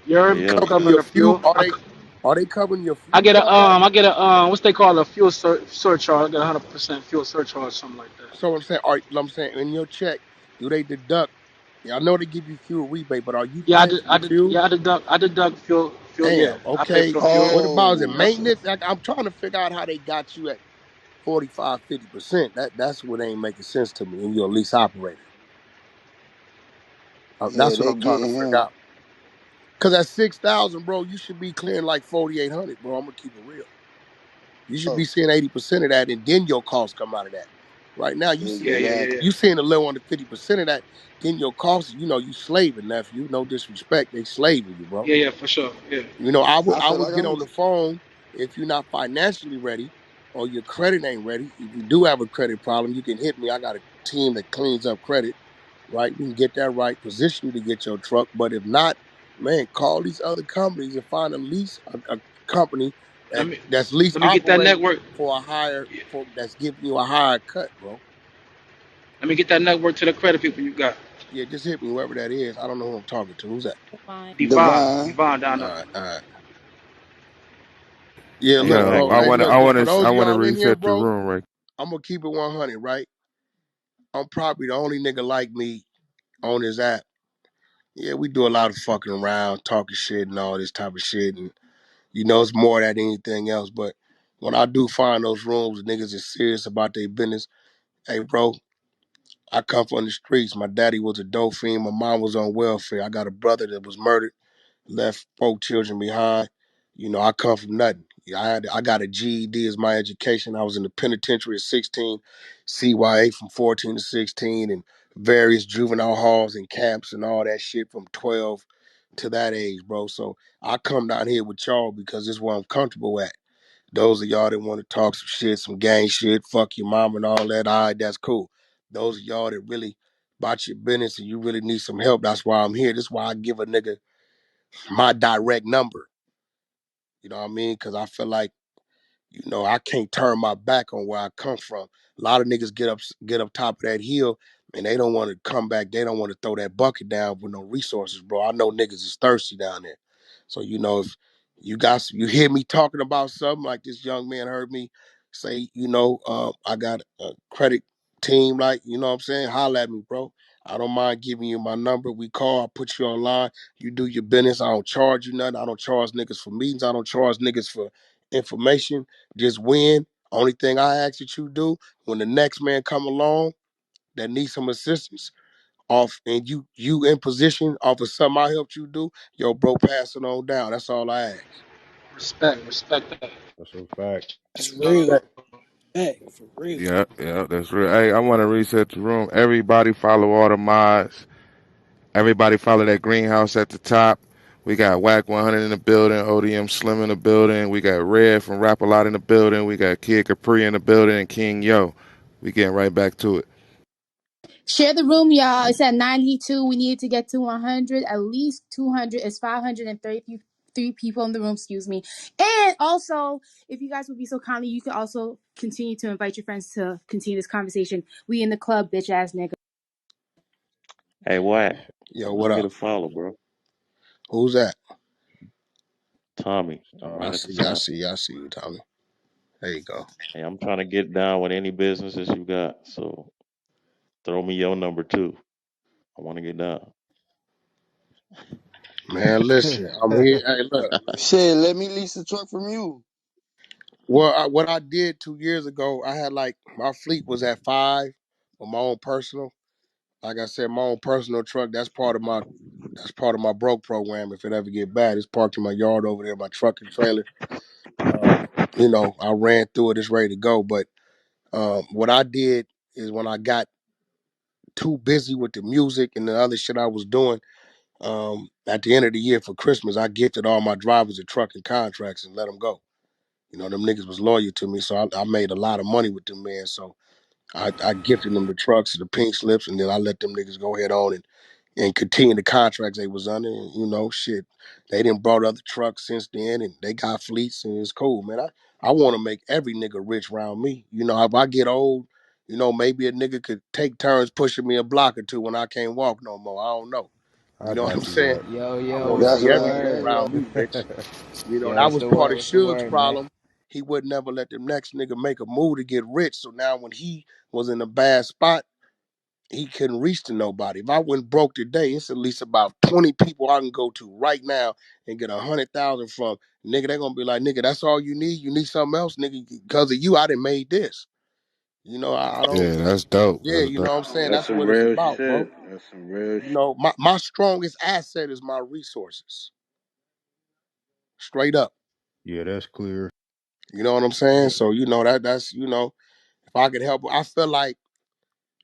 Speaker 11: You heard me?
Speaker 4: Yeah,
Speaker 11: I'm
Speaker 3: Covering
Speaker 11: covering
Speaker 3: your
Speaker 11: the
Speaker 3: fuel?
Speaker 11: fuel.
Speaker 3: Are they Are they covering your fuel cost?
Speaker 11: I get a what's they call a surcharge. I get 100% fuel surcharge, something like that.
Speaker 3: So I'm saying in your check, do they deduct? Yeah, I know they give you fuel rebate, but are you
Speaker 11: Yeah,
Speaker 3: paying for the fuel?
Speaker 11: I deduct fuel. Yeah,
Speaker 3: Damn.
Speaker 11: I pay
Speaker 3: Okay.
Speaker 11: for the fuel.
Speaker 3: What about is it
Speaker 11: That's
Speaker 3: maintenance? I'm trying to figure out how they got you at 45, 50%. That's what ain't making sense to me. And you're a lease operator.
Speaker 13: Yeah,
Speaker 3: That's what
Speaker 13: they
Speaker 3: I'm trying to
Speaker 13: getting
Speaker 3: figure
Speaker 13: him.
Speaker 3: out. Cause at 6,000, bro, you should be clearing like 4,800, bro. I'm gonna keep it real. You should be
Speaker 13: Oh,
Speaker 3: seeing 80% of that, and then your costs come out of that. Right now,
Speaker 11: yeah, yeah, yeah,
Speaker 13: exactly.
Speaker 11: yeah,
Speaker 3: you seeing a little under 50% of that, then your costs. You slaving, nephew. No disrespect, they slaving you, bro.
Speaker 11: yeah, yeah, for sure. Yeah,
Speaker 3: I would
Speaker 13: I
Speaker 3: I
Speaker 13: feel
Speaker 3: would
Speaker 13: like
Speaker 3: get
Speaker 13: I'm.
Speaker 3: on the phone if you're not financially ready or your credit ain't ready. If you do have a credit problem, you can hit me. I got a team that cleans up credit, right? We can get that right, position you to get your truck. But if not, man, call these other companies and find a company
Speaker 11: let me
Speaker 3: that's lease
Speaker 11: let me get that
Speaker 3: operating
Speaker 11: network.
Speaker 3: for a higher
Speaker 11: Yeah.
Speaker 3: for that's giving you a higher cut, bro.
Speaker 11: Let me get that network to the credit people you got.
Speaker 3: Yeah, just hit me whoever that is. I don't know who I'm talking to. Who's that?
Speaker 13: Divine.
Speaker 11: Divine down
Speaker 3: All
Speaker 11: there.
Speaker 3: right, all right. Yeah,
Speaker 11: Yeah,
Speaker 3: look,
Speaker 5: Yo,
Speaker 11: Wack,
Speaker 3: bro.
Speaker 5: I
Speaker 11: man.
Speaker 3: Hey,
Speaker 5: wanna,
Speaker 3: look,
Speaker 5: I
Speaker 3: look. For
Speaker 5: wanna,
Speaker 3: those
Speaker 5: I
Speaker 3: of
Speaker 5: wanna
Speaker 3: y'all in here,
Speaker 5: reset the
Speaker 3: bro,
Speaker 5: room, right?
Speaker 3: I'm gonna keep it 100, right? I'm probably the only nigga like me on this app. Yeah, we do a lot of fucking around, talking shit and all this type of shit, and it's more than anything else. But when I do find those rooms, niggas is serious about their business. Hey, bro, I come from the streets. My daddy was a dope fiend. My mom was on welfare. I got a brother that was murdered, left 4 children behind. I come from nothing. I got a GED as my education. I was in the penitentiary at 16, CYA from 14 to 16, and various juvenile halls and camps and all that shit from 12 to that age, bro. So I come down here with y'all because this is where I'm comfortable at. Those of y'all that want to talk some shit, some gang shit, fuck your mom and all that, all right, that's cool. Those of y'all that really about your business and you really need some help, that's why I'm here. This is why I give a nigga my direct number. You know what I mean? Because I feel like I can't turn my back on where I come from. A lot of niggas get up top of that hill and they don't want to come back. They don't want to throw that bucket down with no resources, bro. I know niggas is thirsty down there. So if you hear me talking about something like this young man heard me say, I got a credit team, like, you know what I'm saying? Holla at me, bro. I don't mind giving you my number. We call, I put you online. You do your business. I don't charge you nothing. I don't charge niggas for meetings. I don't charge niggas for information. Just win. Only thing I ask that you do when the next man come along that needs some assistance off and you in position off of something I helped you do, yo, bro, pass it on down. That's all I ask.
Speaker 11: Respect that.
Speaker 8: That's a fact.
Speaker 2: That's
Speaker 11: Uh,
Speaker 2: real. Hey, for real.
Speaker 5: Yeah, yeah, that's real. Hey, I wanna reset the room. Everybody follow all the mods. Everybody follow that greenhouse at the top. We got Wack 100 in the building, ODM Slim in the building. We got Red from Rap A Lot in the building. We got Kid Capri in the building and King Yo. We getting right back to it.
Speaker 12: Share the room, y'all. It's at 92. We need to get to 100. At least 200. It's 533 people in the room, excuse me. And also, if you guys would be so kindly, you can also continue to invite your friends to continue this conversation. We in the club, bitch ass nigga.
Speaker 4: Hey, Wack,
Speaker 3: Yo,
Speaker 4: go
Speaker 3: what
Speaker 4: get
Speaker 3: up?
Speaker 4: a follow, bro.
Speaker 3: Who's that?
Speaker 4: Tommy,
Speaker 3: Oh, I
Speaker 4: right at the
Speaker 3: see, I
Speaker 4: top.
Speaker 3: see, I see you, Tommy. There you go.
Speaker 4: Hey, I'm trying to get down with any businesses you got, so throw me your number too. I want to get down.
Speaker 3: Man, listen, I'm here. Hey, look.
Speaker 13: Shit, let me lease the truck from you.
Speaker 3: Well, what I did 2 years ago, I had like my fleet was at 5 with my own personal. Like I said, my own personal truck. That's part of my broke program. If it ever get bad, it's parked in my yard over there, my truck and trailer. I ran through it. It's ready to go. But what I did is when I got too busy with the music and the other shit I was doing, at the end of the year for Christmas, I gifted all my drivers a truck and contracts and let them go. Them niggas was loyal to me, so I made a lot of money with them, man. So I gifted them the trucks, the pink slips, and then I let them niggas go ahead on and continue the contracts they was under. And, shit, they didn't brought other trucks since then, and they got fleets, and it's cool, man. I want to make every nigga rich around me. If I get old, maybe a nigga could take turns pushing me a block or two when I can't walk no more. I don't know.
Speaker 8: I
Speaker 3: You know what I'm
Speaker 8: got you,
Speaker 3: saying?
Speaker 8: Wack.
Speaker 14: Yo,
Speaker 3: I
Speaker 14: yo,
Speaker 3: want to
Speaker 14: what's
Speaker 13: That's
Speaker 14: the
Speaker 3: see
Speaker 13: right.
Speaker 3: everything
Speaker 14: word?
Speaker 3: around me rich. You know,
Speaker 14: Yo,
Speaker 3: that
Speaker 14: what's
Speaker 3: was
Speaker 14: the
Speaker 3: part
Speaker 14: word?
Speaker 3: of
Speaker 14: What's the
Speaker 3: Suge's
Speaker 14: word, man?
Speaker 3: problem. He would never let the next nigga make a move to get rich. So now when he was in a bad spot, he couldn't reach to nobody. If I went broke today, it's at least about 20 people I can go to right now and get 100,000 from. Nigga, they gonna be like, nigga, that's all you need? You need something else? Nigga, because of you, I done made this. You know, I don't,
Speaker 5: Yeah, that's dope.
Speaker 3: yeah,
Speaker 5: That's
Speaker 3: you know
Speaker 5: dope.
Speaker 3: what I'm saying?
Speaker 15: That's
Speaker 3: That's
Speaker 15: some
Speaker 3: what it's
Speaker 15: real
Speaker 3: about, bro.
Speaker 15: shit. That's some real
Speaker 3: You
Speaker 15: shit.
Speaker 3: know, my strongest asset is my resources. Straight up.
Speaker 8: Yeah, that's clear.
Speaker 3: You know what I'm saying? So, you know, that's, you know, if I could help, I feel like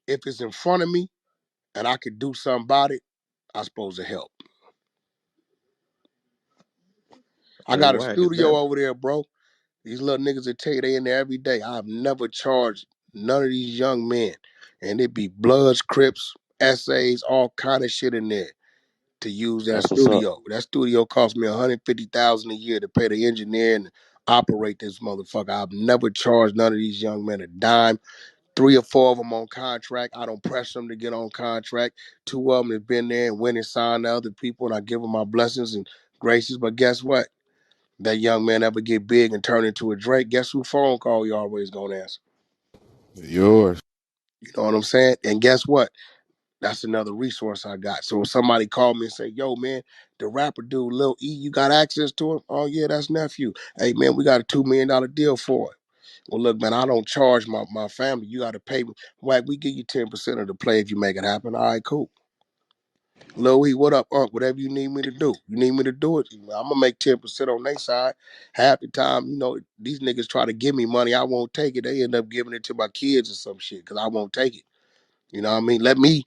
Speaker 3: if it's in front of me and I could do something about it, I'm supposed to help. I
Speaker 4: Hey,
Speaker 3: got a
Speaker 4: Wack, is
Speaker 3: studio
Speaker 4: that
Speaker 3: over there, bro. These little niggas that tell you they in there every day. I've never charged none of these young men. And it be Bloods, Crips, essays, all kind of shit in there to use that
Speaker 4: that's what's up?
Speaker 3: studio. That studio cost me $150,000 a year to pay the engineer and operate this motherfucker. I've never charged none of these young men a dime. 3 or 4 of them on contract. I don't press them to get on contract. 2 of them have been there and went and signed to other people, and I give them my blessings and graces. But guess what? That young man ever get big and turn into a Drake, guess who phone call you always gonna answer?
Speaker 5: Yours.
Speaker 3: You know what I'm saying? And guess what? That's another resource I got. So if somebody called me and say, yo, man, the rapper dude, Lil E, you got access to him? Oh, yeah, that's nephew. Hey, man, we got a $2 million deal for it. Well, look, man, I don't charge my family. You got to pay me. Whack, we give you 10% of the play if you make it happen. All right, cool. Lil E, what up, Unc? Whatever you need me to do. You need me to do it? I'm going to make 10% on their side. Half the time, you know, these niggas try to give me money. I won't take it. They end up giving it to my kids or some shit because I won't take it. You know what I mean? Let me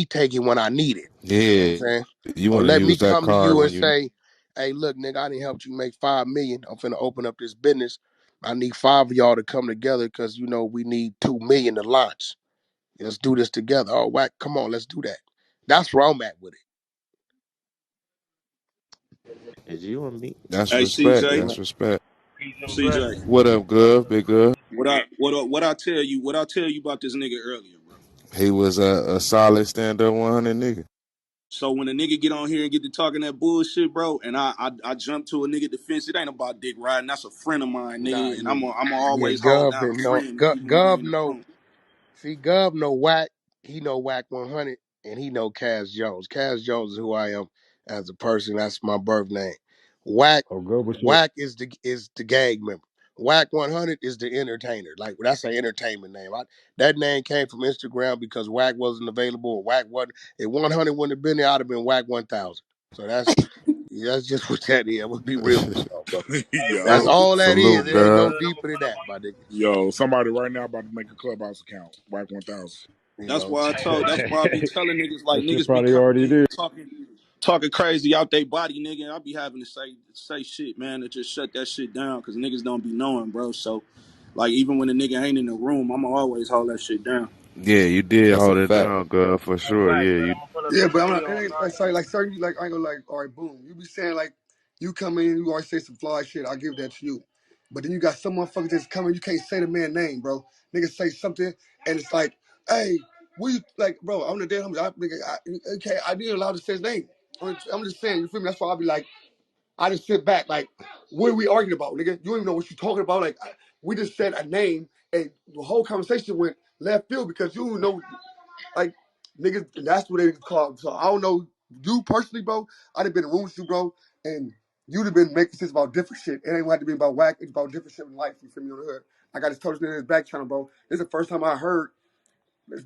Speaker 3: take it when I need it. You know what I'm
Speaker 5: Yeah,
Speaker 3: saying?
Speaker 5: you
Speaker 3: Or
Speaker 5: want to
Speaker 3: let me
Speaker 5: use that
Speaker 3: come to
Speaker 5: card
Speaker 3: you and
Speaker 5: when you.
Speaker 3: say, hey, look, nigga, I didn't help you make 5 million. I'm finna open up this business. I need 5 of y'all to come together because you know we need 2 million to launch. Let's do this together. Oh, Whack, come on, let's do that. That's where I'm at with it.
Speaker 4: Is you and me?
Speaker 5: That's
Speaker 16: Hey,
Speaker 5: respect.
Speaker 16: CJ,
Speaker 5: That's respect.
Speaker 11: Peace and
Speaker 16: CJ,
Speaker 11: blessings.
Speaker 5: What up, Gov? Big Gov?
Speaker 16: what I tell you about this nigga earlier, bro.
Speaker 5: He was a solid stand up 100 nigga.
Speaker 16: So when a nigga get on here and get to talking that bullshit, bro, and I jump to a nigga defense, it ain't about dick riding. That's a friend of mine,
Speaker 3: Nah,
Speaker 16: nigga, and
Speaker 3: yeah.
Speaker 16: I'm
Speaker 3: Yeah,
Speaker 16: always hold
Speaker 3: Gov
Speaker 16: down
Speaker 3: been
Speaker 16: a
Speaker 3: know
Speaker 16: friend,
Speaker 3: Gov,
Speaker 16: even when we
Speaker 3: Gov
Speaker 16: in the
Speaker 3: know.
Speaker 16: room.
Speaker 3: See, Gov know Whack. He know Whack 100, and he know Cass Jones. Cass Jones is who I am as a person. That's my birth name. Whack,
Speaker 8: Oh, go with you.
Speaker 3: Whack is the gang member. Whack 100 is the entertainer. Like that's an entertainment name. That name came from Instagram because Whack wasn't available. Or Whack wasn't. If 100 wouldn't have been there, I'd have been Whack 1000. So that's just what that is. I'm gonna be real with y'all, bro. That's
Speaker 7: yo,
Speaker 3: all that is.
Speaker 5: Salute,
Speaker 3: It ain't no
Speaker 5: Gov.
Speaker 3: deeper than that, my nigga.
Speaker 7: yo, somebody right now about to make a clubhouse account. Whack 1000.
Speaker 3: You
Speaker 16: That's
Speaker 3: know.
Speaker 16: why I told. That's why I be telling niggas like
Speaker 8: That shit
Speaker 16: niggas be
Speaker 8: probably
Speaker 16: coming
Speaker 8: already
Speaker 16: in here
Speaker 8: did.
Speaker 16: talking crazy out they body, nigga. And I be having to say shit, man, to just shut that shit down because niggas don't be knowing, bro. So like even when a nigga ain't in the room, I'ma always hold that shit down.
Speaker 5: Yeah, you did
Speaker 14: That's a
Speaker 5: hold it
Speaker 14: fact.
Speaker 5: down, Gov, for
Speaker 11: Hey,
Speaker 5: sure.
Speaker 11: Wack,
Speaker 5: Yeah,
Speaker 11: man,
Speaker 5: you.
Speaker 11: I'm gonna pull up
Speaker 17: Yeah,
Speaker 11: to the
Speaker 17: but I'm not.
Speaker 11: studio
Speaker 17: It
Speaker 11: on
Speaker 17: ain't like
Speaker 11: Friday.
Speaker 17: sorry, like certain. Like I ain't gonna like. All right, boom. You be saying like, you come in, you always say some fly shit. I give that to you. But then you got some motherfuckers that's coming. You can't say the man name, bro. Niggas say something, and it's like, hey, we like, bro. I'm the damn. Okay, I didn't allow to say his name. I'm just saying. You feel me? That's why I be like, I just sit back. Like, what are we arguing about, nigga? You don't even know what you're talking about. Like, we just said a name, and the whole conversation went left field because you don't know. Like niggas, that's what they call. So I don't know you personally, bro. I'd have been in a room with you, bro, and you'd have been making sense about different shit. It ain't have to be about Whack. It's about different shit in life. You feel me on the hood? I got this told this in his back channel, bro. This is the first time I heard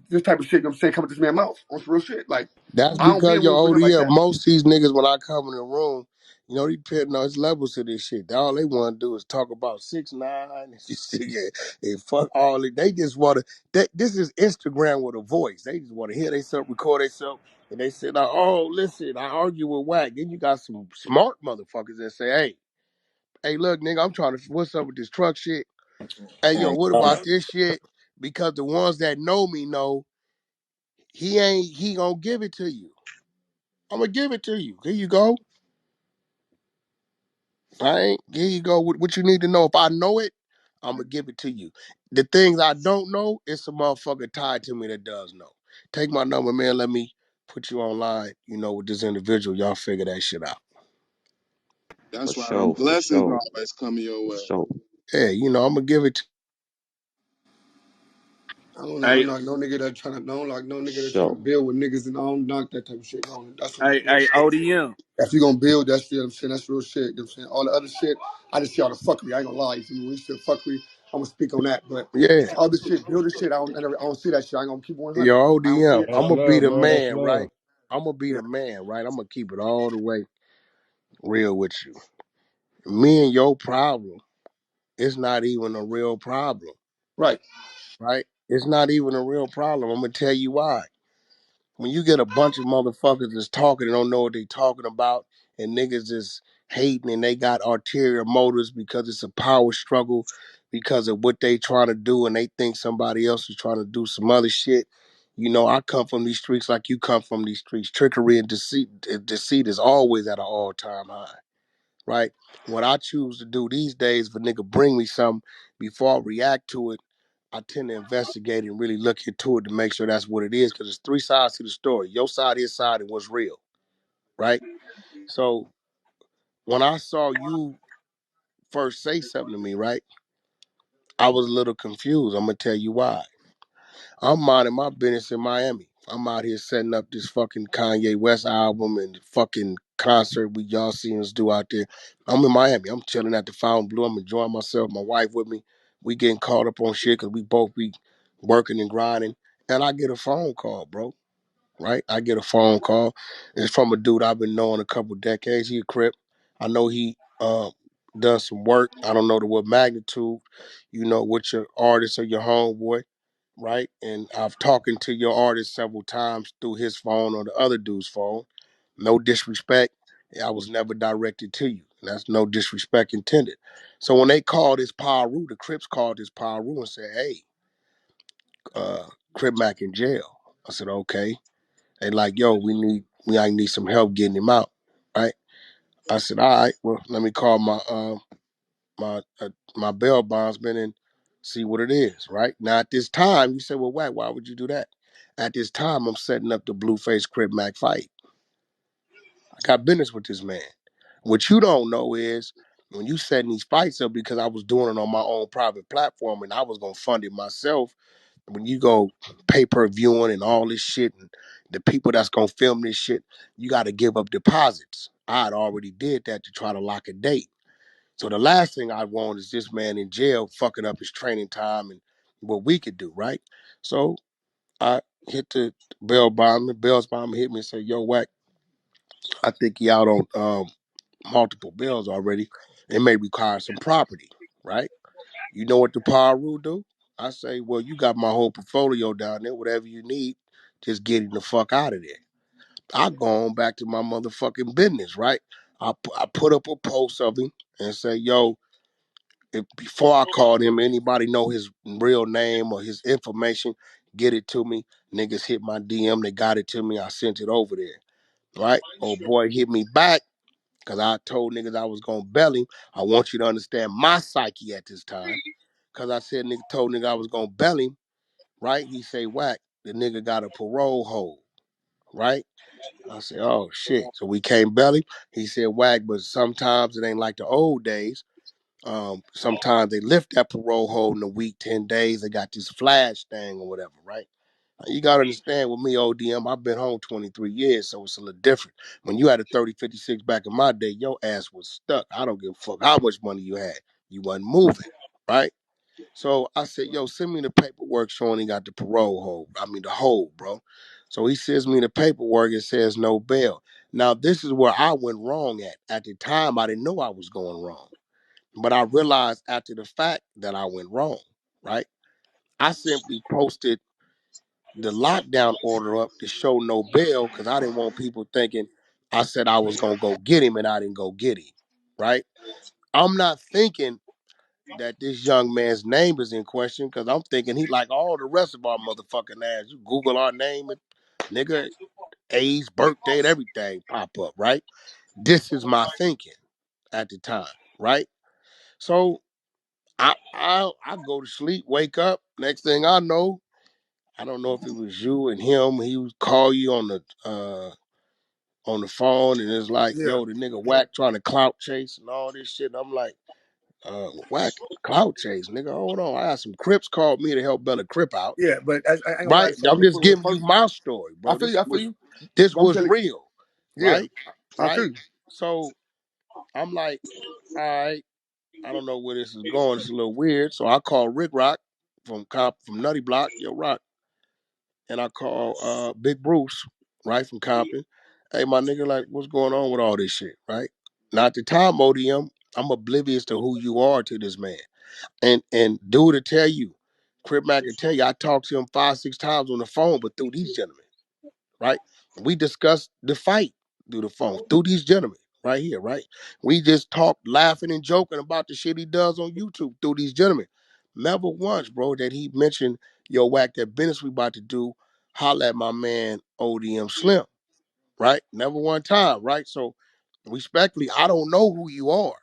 Speaker 17: this type of shit. You know what I'm saying coming to this man's mouth on some real shit. Like
Speaker 3: That's
Speaker 17: I don't be
Speaker 3: because
Speaker 17: in
Speaker 3: your
Speaker 17: rooms with him like
Speaker 3: ODM,
Speaker 17: that.
Speaker 3: most of these niggas, when I come in the room, you know, they putting on levels to this shit. All they want to do is talk about 6ix9ine and shit, and fuck all it. They just want to. This is Instagram with a voice. They just want to hear themselves, record themselves, and they say, "Oh, listen, I argue with Wack." Then you got some smart motherfuckers that say, hey, look, nigga, I'm trying to. What's up with this truck shit? Hey, yo,
Speaker 7: Oh,
Speaker 3: what about
Speaker 7: God.
Speaker 3: this shit? Because the ones that know me know he gonna give it to you. I'm gonna give it to you. Here you go. All right. Here you go. What you need to know. If I know it, I'm gonna give it to you. The things I don't know, it's a motherfucker tied to me that does know. Take my number, man. Let me put you online, with this individual. Y'all figure that shit out.
Speaker 4: For
Speaker 13: That's why them
Speaker 4: sure, for
Speaker 13: blessings
Speaker 4: sure,
Speaker 13: always coming your
Speaker 4: for
Speaker 13: way.
Speaker 4: sure,
Speaker 3: Yeah, I'm gonna give it to
Speaker 17: I don't
Speaker 16: Hey,
Speaker 17: like no nigga that trying to, don't like no
Speaker 4: for
Speaker 17: nigga that trying to
Speaker 4: sure.
Speaker 17: build with niggas, and I don't knock that type of shit. That's some
Speaker 16: hey,
Speaker 17: real
Speaker 16: hey,
Speaker 17: shit.
Speaker 16: ODM.
Speaker 17: If you gonna build that shit, I'm saying that's real shit. You know what I'm saying? All the other shit, I just see all the fuckery. I ain't gonna lie. If you still fuckery, I'm gonna speak on that. But
Speaker 3: yeah.
Speaker 17: all this shit, building shit, I don't see that shit. I ain't gonna keep it 100.
Speaker 3: Yo,
Speaker 17: I don't see
Speaker 3: ODM,
Speaker 17: it.
Speaker 3: I'm
Speaker 8: That's
Speaker 3: gonna be
Speaker 8: love,
Speaker 3: the
Speaker 8: bro. That's
Speaker 3: man,
Speaker 8: love.
Speaker 3: right? I'm gonna be
Speaker 17: Yeah.
Speaker 3: the man, right? I'm gonna keep it all the way real with you. Me and your problem is not even a real problem,
Speaker 17: Right.
Speaker 3: right? It's not even a real problem. I'm gonna tell you why. When you get a bunch of motherfuckers that's talking and don't know what they talking about, and niggas is hating and they got ulterior motives because it's a power struggle, because of what they trying to do, and they think somebody else is trying to do some other shit. I come from these streets like you come from these streets. Trickery and deceit is always at an all-time high, right? What I choose to do these days, if a nigga bring me something, before I react to it, I tend to investigate and really look into it to make sure that's what it is, because there's three sides to the story: your side, his side, and what's real, right? So when I saw you first say something to me, right, I was a little confused. I'm gonna tell you why. I'm minding my business in Miami. I'm out here setting up this fucking Kanye West album and fucking concert we y'all seen us do out there. I'm in Miami. I'm chilling at the Fountain Blue. I'm enjoying myself. My wife with me. We getting caught up on shit because we both be working and grinding. And I get a phone call, bro. Right? I get a phone call. It's from a dude I've been knowing a couple decades. He a Crip. I know he done some work. I don't know to what magnitude, with your artist or your homeboy, right? And I've talking to your artist several times through his phone or the other dude's phone. No disrespect. I was never directed to you. That's no disrespect intended. So when they called this Paru, the Crips called this Paru and said, "Hey, Crip Mac in jail." I said, "Okay." They like, "Yo, I need some help getting him out." Right? I said, "All right, well, let me call my bail bondsman and see what it is." Right now, at this time, you say, "Well, why would you do that?" At this time, I'm setting up the Blueface Crip Mac fight. I got business with this man. What you don't know is when you setting these fights up, because I was doing it on my own private platform and I was gonna fund it myself. When you go pay per viewing and all this shit, and the people that's gonna film this shit, you got to give up deposits. I had already did that to try to lock a date. So the last thing I want is this man in jail fucking up his training time and what we could do, right? So I hit the bail bondsman. Bail bondsman hit me and said, "Yo, Wack, I think he out on multiple bills already. It may require some property, right? You know what the power rule do?" I say, "Well, you got my whole portfolio down there. Whatever you need, just get him the fuck out of there." I go on back to my motherfucking business, right? I put up a post of him and say, "Yo, if before I called him, anybody know his real name or his information, get it to me." Niggas hit my DM, they got it to me. I sent it over there, right? Oh boy, hit me back. Because I told niggas I was going to bail him. I want you to understand my psyche at this time. Because I said, told nigga I was going to bail him, right? He say, "Whack, the nigga got a parole hold," right? I said, "Oh, shit." So we came bail him. He said, "Whack, but sometimes it ain't like the old days. Sometimes they lift that parole hold in a week, 10 days. They got this flash thing or whatever, right?" You gotta understand with me, ODM, I've been home 23 years, so it's a little different. When you had a 3056 back in my day, your ass was stuck. I don't give a fuck how much money you had. You wasn't moving, right? So I said, "Yo, send me the paperwork showing he got the parole hold. I mean the hold, bro." So he sends me the paperwork. It says no bail. Now this is where I went wrong at. At the time, I didn't know I was going wrong. But I realized after the fact that I went wrong, right? I simply posted the lockdown order up to show no bail because I didn't want people thinking I said I was gonna go get him and I didn't go get him. Right? I'm not thinking that this young man's name is in question because I'm thinking he like all the rest of our motherfucking ass. You Google our name and nigga, age, birthday, and everything pop up, right? This is my thinking at the time, right? So I go to sleep, wake up. Next thing I know, I don't know if it was you and him. He would call you on the phone, and it's like,
Speaker 17: Yeah,
Speaker 3: yo, the nigga Wack trying to clout chase and all this shit. And I'm like, Wack clout chase, nigga. Hold on, I had some Crips called me to help Bella Crip out.
Speaker 17: yeah, but I ain't gonna lie.
Speaker 3: Right?
Speaker 17: So
Speaker 3: I'm just
Speaker 17: when
Speaker 3: giving you
Speaker 17: first,
Speaker 3: my story,
Speaker 17: I
Speaker 3: bro.
Speaker 17: feel you, I feel you.
Speaker 3: This
Speaker 17: But I'm
Speaker 3: was
Speaker 17: telling
Speaker 3: real,
Speaker 17: you, yeah,
Speaker 3: right?
Speaker 17: I feel
Speaker 3: Right?
Speaker 17: you.
Speaker 3: So I'm like, all right, I don't know where this is going. It's a little weird. So I call Rick Rock from Nutty Block, yo Rock, and I call Big Bruce, right, from Compton. Hey, my nigga, like, what's going on with all this shit, right? Now at the time, ODM, I'm oblivious to who you are to this man. And dude to tell you, Crip Mac can tell you, I talked to him 5, 6 times on the phone, but through these gentlemen, right? We discussed the fight through the phone, through these gentlemen right here, right? We just talked, laughing and joking about the shit he does on YouTube through these gentlemen. Never once, bro, that he mentioned, yo, Wack, that business we about to do, holla at my man ODM Slim, right? Never one time, right? So respectfully, I don't know who you are,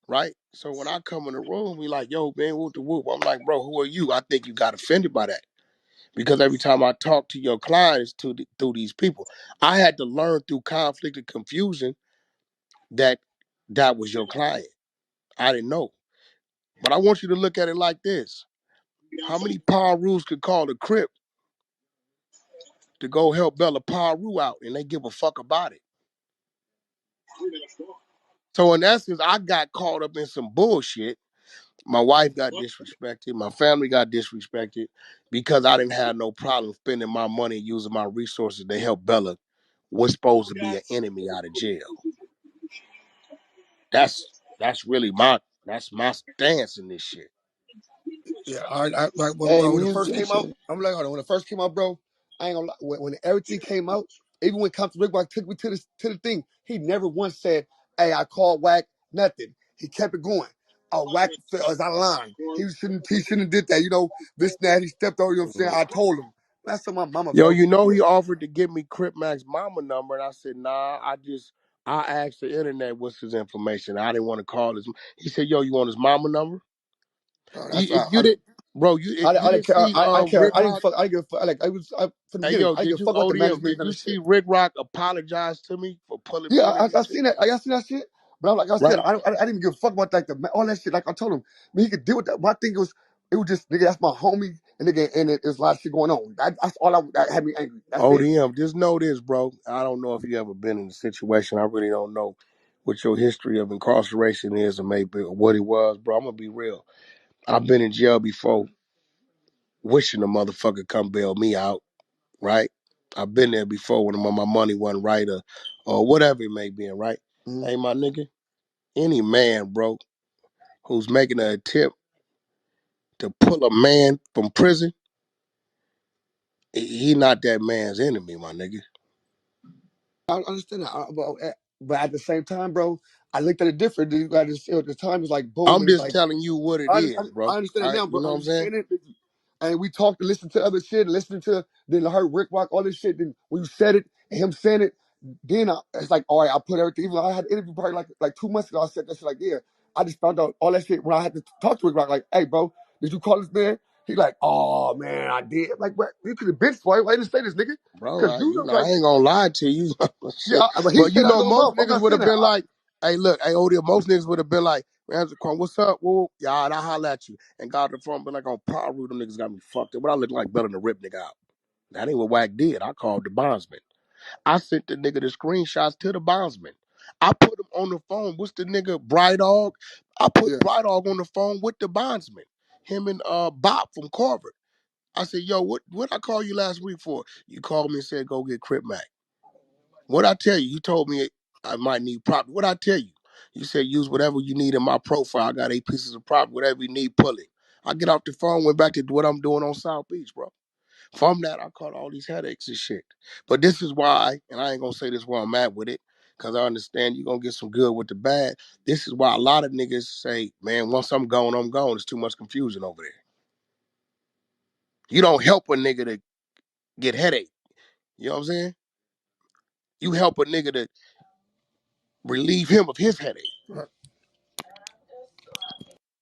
Speaker 3: right? So when I come in the room, we like, yo, man, whoop the whoop. I'm like, bro, who are you? I think you got offended by that. Because every time I talk to your clients through these people, I had to learn through conflict and confusion that that was your client. I didn't know. But I want you to look at it like this. How many Power Rules could call the Crip to go help Bella Paru out and they give a fuck about it? So in essence, I got caught up in some bullshit. My wife got disrespected. My family got disrespected because I didn't have no problem spending my money using my resources to help Bella was supposed to be an enemy out of jail. That's really my stance in this shit.
Speaker 17: Yeah, like
Speaker 2: Hey,
Speaker 17: when it first came out,
Speaker 2: musician.
Speaker 17: I'm like, hold on. When it first came out, bro, I ain't gonna lie. When everything came out, even when Compton Rick Rock took me to the thing, he never once said, "Hey, I called Wack." Nothing. He kept it going. Oh, Wack was out of line. He shouldn't have did that. You know, this and that. He stepped over. You know what I'm saying?
Speaker 3: Mhm.
Speaker 17: I told him. That's on my mama,
Speaker 3: Yo,
Speaker 17: bro.
Speaker 3: you know he offered to give me Crip Mac's mama number, and I said, nah, I asked the internet what's his information. I didn't want to call his. He said, yo, you want his mama number?
Speaker 17: That's
Speaker 3: If you did, bro, if you
Speaker 17: I didn't
Speaker 3: didn't
Speaker 17: care.
Speaker 3: see
Speaker 17: I care.
Speaker 3: Rick
Speaker 17: I didn't
Speaker 3: Rock.
Speaker 17: fuck. I didn't give a fuck. Like I was from the
Speaker 3: Hey,
Speaker 17: beginning.
Speaker 3: yo,
Speaker 17: I didn't
Speaker 3: did
Speaker 17: give a
Speaker 3: you
Speaker 17: fuck about the
Speaker 3: ODM?
Speaker 17: management
Speaker 3: Did
Speaker 17: and
Speaker 3: you
Speaker 17: this shit.
Speaker 3: see Rick Rock apologize to me for pulling
Speaker 17: Yeah,
Speaker 3: me in in this
Speaker 17: I
Speaker 3: shit?
Speaker 17: seen that. I seen that shit. But I'm like I said,
Speaker 3: Right?
Speaker 17: I didn't give a fuck about like all that shit. Like I told him, man, he could deal with that. My thing it was just nigga, that's my homie, and nigga, and there's a lot of shit going on. That's all that had me angry. That's it.
Speaker 3: ODM, just know this, bro. I don't know if you ever been in a situation. I really don't know what your history of incarceration is or maybe what it was, bro. I'm gonna be real. I've been in jail before, wishing the motherfucker come bail me out, right? I've been there before when my money wasn't right or whatever it may be, right?
Speaker 17: Mhm.
Speaker 3: Hey, my nigga, any man, bro, who's making an attempt to pull a man from prison, he not that man's enemy, my nigga.
Speaker 17: I understand that, but at the same time, bro, I looked at it different. You got to at the time it's like boom,
Speaker 3: I'm
Speaker 17: and it's
Speaker 3: just
Speaker 17: like
Speaker 3: telling you what it
Speaker 17: I,
Speaker 3: is,
Speaker 17: I
Speaker 3: bro.
Speaker 17: understand
Speaker 3: All
Speaker 17: it
Speaker 3: right,
Speaker 17: now,
Speaker 3: you
Speaker 17: bro.
Speaker 3: know what
Speaker 17: I'm
Speaker 3: I'm
Speaker 17: just
Speaker 3: saying?
Speaker 17: saying it. And we talked and listened to other shit, listening to then I heard Rick Rock, all this shit. Then when you said it and him saying it, then it's like, all right, I put everything. Even though I had an interview probably like 2 months ago, I said that shit like, yeah. I just found out all that shit when I had to talk to Rick Rock, like, hey, bro, did you call this man? He like, oh man, I did. I'm like, what? You could have been for it. Why didn't say this, nigga?
Speaker 3: Bro,
Speaker 17: Because you know,
Speaker 3: I
Speaker 17: like,
Speaker 3: ain't gonna lie to you.
Speaker 17: yeah,
Speaker 3: Shit.
Speaker 17: but he
Speaker 3: But
Speaker 17: said
Speaker 3: you
Speaker 17: that
Speaker 3: know,
Speaker 17: little
Speaker 3: most
Speaker 17: mouth. I'm
Speaker 3: niggas
Speaker 17: not
Speaker 3: would
Speaker 17: saying
Speaker 3: have
Speaker 17: that.
Speaker 3: been like, hey, look, hey, Odie, most niggas would have been like, man, what's up? Whoa, yeah, I holler at you. And got the phone, been like, on power root, them niggas got me fucked up. But I look like better than the rip nigga out. That ain't what Wack did. I called the bondsman. I sent the nigga the screenshots to the bondsman. I put him on the phone. What's the nigga, Bright Dog? I put
Speaker 17: Yeah.
Speaker 3: Bright Dog on the phone with the bondsman. Him and Bob from Carver. I said, yo, what I call you last week for? You called me and said, go get Crip Mac. What I tell you? You told me I might need property. What I tell you? You said use whatever you need in my profile. I got 8 pieces of property. Whatever you need, pull it. I get off the phone, went back to what I'm doing on South Beach, bro. From that, I caught all these headaches and shit. But this is why, and I ain't gonna say this where I'm at with it, because I understand you're gonna get some good with the bad. This is why a lot of niggas say, man, once I'm gone, I'm gone. There's too much confusion over there. You don't help a nigga to get headache. You know what I'm saying? You help a nigga to relieve him of his headache.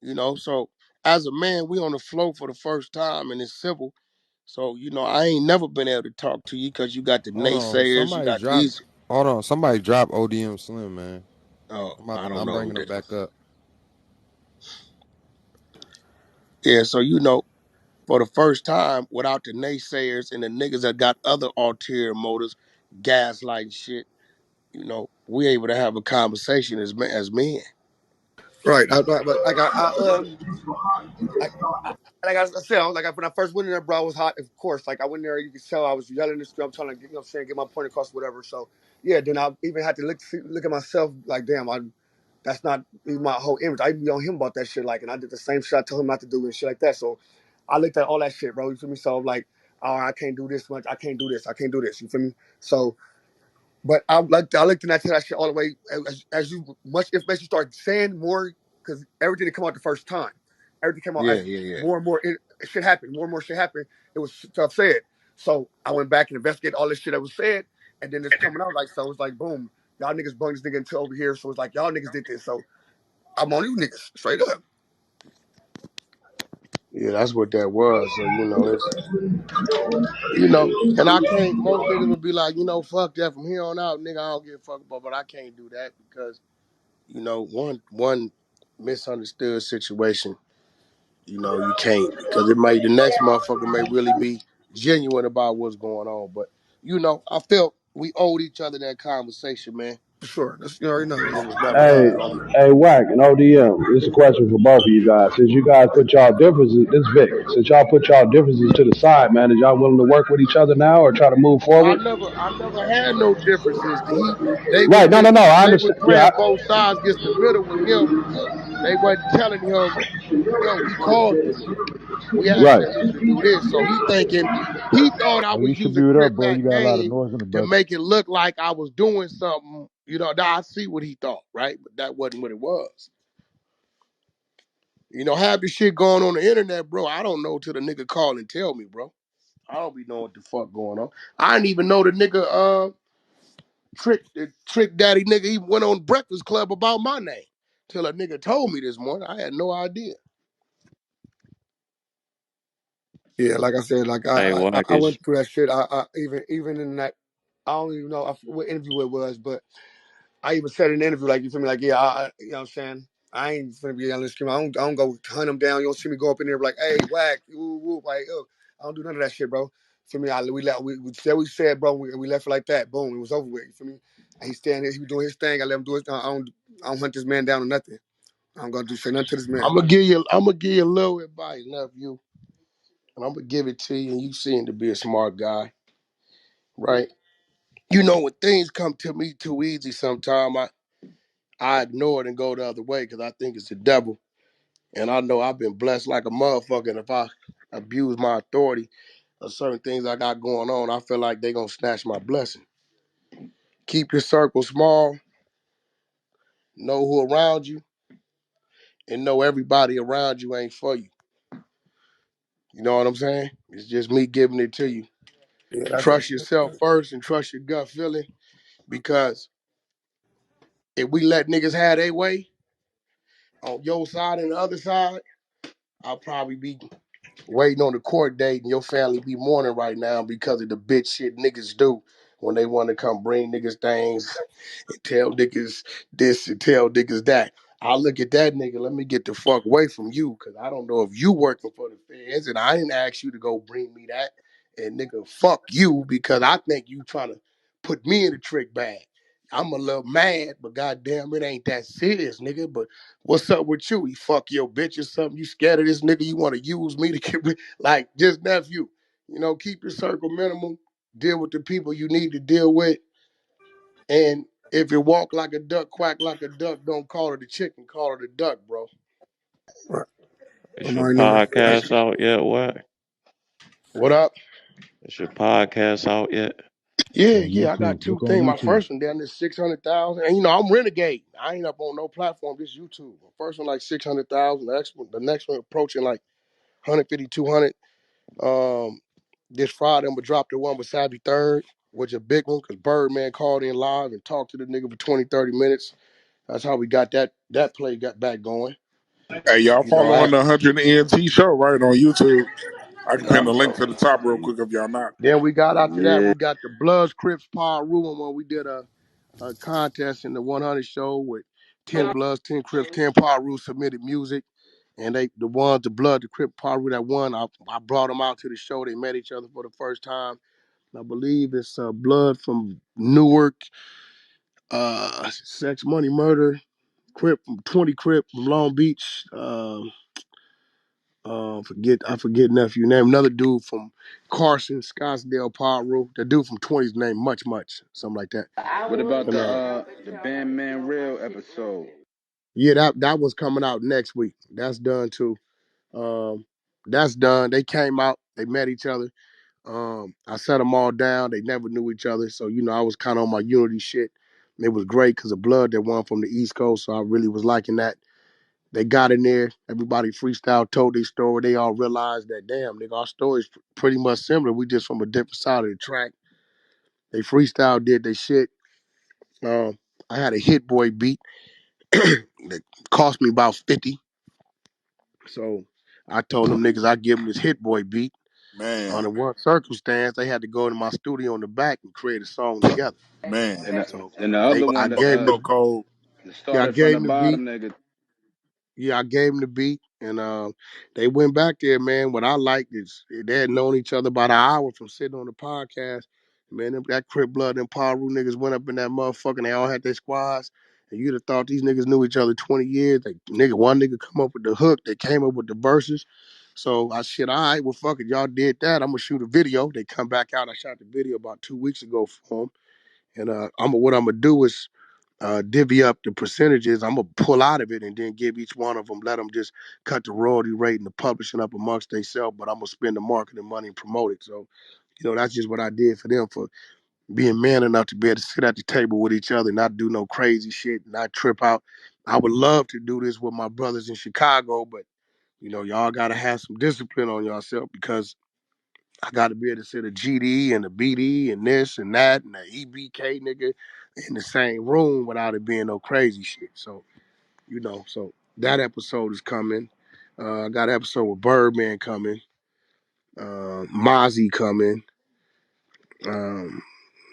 Speaker 3: You know, so as a man, we on the flow for the first time and it's civil. So, I ain't never been able to talk to you because you got the
Speaker 8: Hold on.
Speaker 3: naysayers, you got these.
Speaker 8: Hold on. Somebody drop ODM Slim, man.
Speaker 3: Oh, I don't
Speaker 8: I'm
Speaker 3: know who
Speaker 8: bringing her
Speaker 3: that.
Speaker 8: back up.
Speaker 3: Yeah, so for the first time, without the naysayers and the niggas that got other ulterior motives, gaslight shit, we able to have a conversation as men.
Speaker 17: Right. But like, like I said, when I first went in there, bro, I was hot. Of course, like I went there, you could tell I was yelling and stuff. I'm trying to, get my point across, whatever. So yeah, then I even had to look at myself, like, damn, that's not even my whole image. I even be on him about that shit, like, and I did the same shit I told him not to do and shit like that. So I looked at all that shit, bro. You feel me? So I'm like, oh, I can't do this much. I can't do this. I can't do this. You feel me? So. But I looked into that shit all the way as you much information you start saying more because everything that come out the first time, everything came out
Speaker 3: Yeah,
Speaker 17: as
Speaker 3: yeah, yeah.
Speaker 17: more and more shit happened, more and more shit happened. It was stuff said. So I went back and investigated all this shit that was said, and then it's coming out like so. It's like boom, y'all niggas bung this nigga into over here. So it's like y'all niggas did this. So I'm on you niggas straight up.
Speaker 3: Yeah, that's what that was. So, and I can't, most niggas would be like, fuck that from here on out, nigga, I don't give a fuck about, but I can't do that because, one misunderstood situation, you can't, because the next motherfucker may really be genuine about what's going on. But, I felt we owed each other that conversation, man.
Speaker 17: For sure. That's, you already know.
Speaker 3: And it was never
Speaker 14: Hey,
Speaker 3: had, homie.
Speaker 14: hey, Wack and ODM. This is a question for both of you guys. Since you guys put y'all differences, this Vic. Since y'all put y'all differences to the side, man, is y'all willing to work with each other now or try to move
Speaker 3: Oh, I
Speaker 14: forward?
Speaker 3: never, I never had no differences. They was
Speaker 14: Right? No, no,
Speaker 3: just,
Speaker 14: no. I
Speaker 3: they was
Speaker 14: understand. Yeah.
Speaker 3: playing both sides against the middle with him. They wasn't telling him, yo, we called this nigga. We asked
Speaker 14: Right.
Speaker 3: that nigga to do this. So he thought I
Speaker 8: Oh, you
Speaker 3: was
Speaker 8: should
Speaker 3: using
Speaker 8: mute up,
Speaker 3: Crip
Speaker 8: bro.
Speaker 3: back
Speaker 8: You got a lot of
Speaker 3: game
Speaker 8: noise in the
Speaker 3: to
Speaker 8: back.
Speaker 3: make it look like I was doing something. Now I see what he thought, right? But that wasn't what it was. Half the shit going on the internet, bro. I don't know till the nigga call and tell me, bro. I don't be knowing what the fuck going on. I didn't even know the nigga trick daddy nigga even went on Breakfast Club about my name. Till a nigga told me this morning. I had no idea.
Speaker 17: Yeah, like I said, like
Speaker 4: Hey, Wack
Speaker 17: I
Speaker 4: is
Speaker 17: went through that shit. I even in that I don't even know what interview it was, but I even said in the interview, like, you feel me, like, yeah, you know what I'm saying? I ain't finna be on this screen. I don't go hunt them down. You don't see me go up in there like, hey, Whack, woo, woo, like, I don't do none of that shit, bro. For me, we said we said, bro. We left it like that. Boom, it was over with. You feel me? And he's standing here, he was doing his thing. I let him do his. I don't hunt this man down or nothing. I'm gonna say nothing to this man.
Speaker 3: I'm gonna give you a little advice, nephew. And I'm gonna give it to you, and you seem to be a smart guy, right? When things come to me too easy, sometimes I ignore it and go the other way because I think it's the devil. And I know I've been blessed like a motherfucker. And if I abuse my authority or certain things I got going on, I feel like they gonna snatch my blessing. Keep your circle small, know who around you, and know everybody around you ain't for you. You know what I'm saying? It's just me giving it to you.
Speaker 17: Yeah, that's
Speaker 3: Trust yourself first and trust your gut feeling because if we let niggas have their way on your side and the other side, I'll probably be waiting on the court date and your family be mourning right now because of the bitch shit niggas do when they want to come bring niggas things and tell niggas this and tell niggas that. I look at that nigga, let me get the fuck away from you because I don't know if you working for the feds and I didn't ask you to go bring me that. And nigga, fuck you because I think you trying to put me in a trick bag. I'm a little mad, but goddamn, it ain't that serious, nigga. But what's up with you? You fuck your bitch or something? You scared of this nigga? You want to use me to get like just nephew? Keep your circle minimal. Deal with the people you need to deal with, and if it walk like a duck, quack like a duck, don't call it a chicken, call it a duck, bro.
Speaker 17: right.
Speaker 4: is
Speaker 17: I'm
Speaker 4: your
Speaker 17: already knowing.
Speaker 4: podcast out yet, Wack?
Speaker 3: What up?
Speaker 4: Is your podcast out yet?
Speaker 3: Yeah,
Speaker 8: On
Speaker 3: yeah, I got
Speaker 8: YouTube.
Speaker 3: two
Speaker 8: Look on
Speaker 3: things. My
Speaker 8: YouTube.
Speaker 3: first one down there 600,000, and I'm renegade. I ain't up on no platform. Just YouTube. My first one like 600,000. The next one approaching like 150, 200. This Friday I'm gonna drop the one with Savvy Third, which is a big one because Birdman called in live and talked to the nigga for 20, 30 minutes. That's how we got that play got back going.
Speaker 7: Hey, y'all follow
Speaker 3: I
Speaker 7: on the 100 NT show right on YouTube. I can pin the link to the top real quick if y'all not.
Speaker 3: Then we got after that,
Speaker 4: Yeah.
Speaker 3: we got the Bloods, Crips, Power Room when we did a contest in the 100 show with 10 Bloods, 10 Crips, 10 Power Room submitted music. And the ones, the Blood, the Crip, Power Room that won, I brought them out to the show. They met each other for the first time. I believe it's Blood from Newark, Sex, Money, Murder, Crip from 20 Crip from Long Beach. I forget nephew name. Another dude from Carson, Scottsdale, Paru. The dude from 20's name, much, something like that.
Speaker 15: What about
Speaker 3: And
Speaker 15: the Bandman Real episode?
Speaker 3: yeah, that was coming out next week. That's done too. That's done. They came out. They met each other. I set them all down. They never knew each other, so I was kind of on my unity shit. And it was great because of Blood that won from the East Coast, so I really was liking that. They got in there. Everybody freestyle, told their story. They all realized that, damn, nigga, our story's pretty much similar. We just from a different side of the track. They freestyle, did their shit. I had a Hit Boy beat that cost me about 50. So I told them niggas I give them this Hit Boy beat.
Speaker 7: Man,
Speaker 3: Under one circumstance, they had to go to my studio in the back and create a song together.
Speaker 7: man.
Speaker 3: So
Speaker 15: And the other
Speaker 3: I
Speaker 15: one,
Speaker 3: gave them
Speaker 7: Fucking code.
Speaker 3: I
Speaker 15: started from
Speaker 3: gave
Speaker 15: the
Speaker 3: them the beat.
Speaker 15: bottom, nigga.
Speaker 3: Yeah, I gave them the beat, and they went back there, man. What I liked is they had known each other about an hour from sitting on the podcast. Man, that Crip Blood and Paru niggas went up in that motherfucker, and they all had their squads. And you'd have thought these niggas knew each other 20 years. One nigga come up with the hook, they came up with the verses. So I said, all right, well, fuck it, y'all did that. I'm gonna shoot a video. They come back out. I shot the video about 2 weeks ago for them. And what I'm gonna do is divvy up the percentages. I'm gonna pull out of it and then give each one of them, let them just cut the royalty rate and the publishing up amongst themselves. But I'm gonna spend the marketing money and promote it. So, that's just what I did for them for being man enough to be able to sit at the table with each other, not do no crazy shit, not trip out. I would love to do this with my brothers in Chicago, but y'all gotta have some discipline on yourself because I got to be able to sit a GD and a BD and this and that and the EBK nigga in the same room without it being no crazy shit. So, so that episode is coming. I got an episode with Birdman coming, Mozzie coming, um,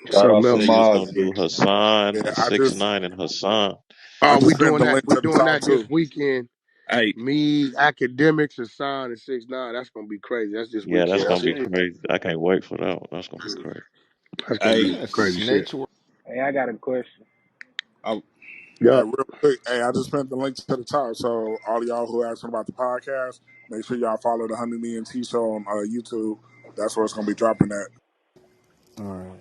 Speaker 4: You
Speaker 15: Shout out
Speaker 3: something
Speaker 15: to
Speaker 4: said
Speaker 3: else.
Speaker 4: you was gonna
Speaker 15: Mozzie.
Speaker 4: do Hassan,
Speaker 7: Yeah,
Speaker 4: six nine, and Hassan.
Speaker 7: I
Speaker 3: We
Speaker 7: just pinned
Speaker 3: doing
Speaker 7: the
Speaker 3: that.
Speaker 7: link
Speaker 3: We
Speaker 7: to the
Speaker 3: doing
Speaker 7: top
Speaker 3: that this
Speaker 7: too.
Speaker 3: weekend.
Speaker 16: Hey,
Speaker 3: Me, academics, Hassan, and 6ix9ine. That's gonna be crazy. That's this
Speaker 4: Yeah, that's
Speaker 3: weekend.
Speaker 15: Real
Speaker 4: gonna be
Speaker 15: shit.
Speaker 4: crazy. I can't wait for that one. That's gonna be crazy.
Speaker 3: That's gonna be
Speaker 16: hey,
Speaker 3: some crazy shit.
Speaker 18: Hey, I got a question.
Speaker 16: I,
Speaker 7: Hey,
Speaker 3: Yup.
Speaker 7: real quick. Hey, I just pinned the link to the top. So all of y'all who asking about the podcast, make sure y'all follow the 100 Million T Show on YouTube. That's where it's gonna be dropping at.
Speaker 8: All right.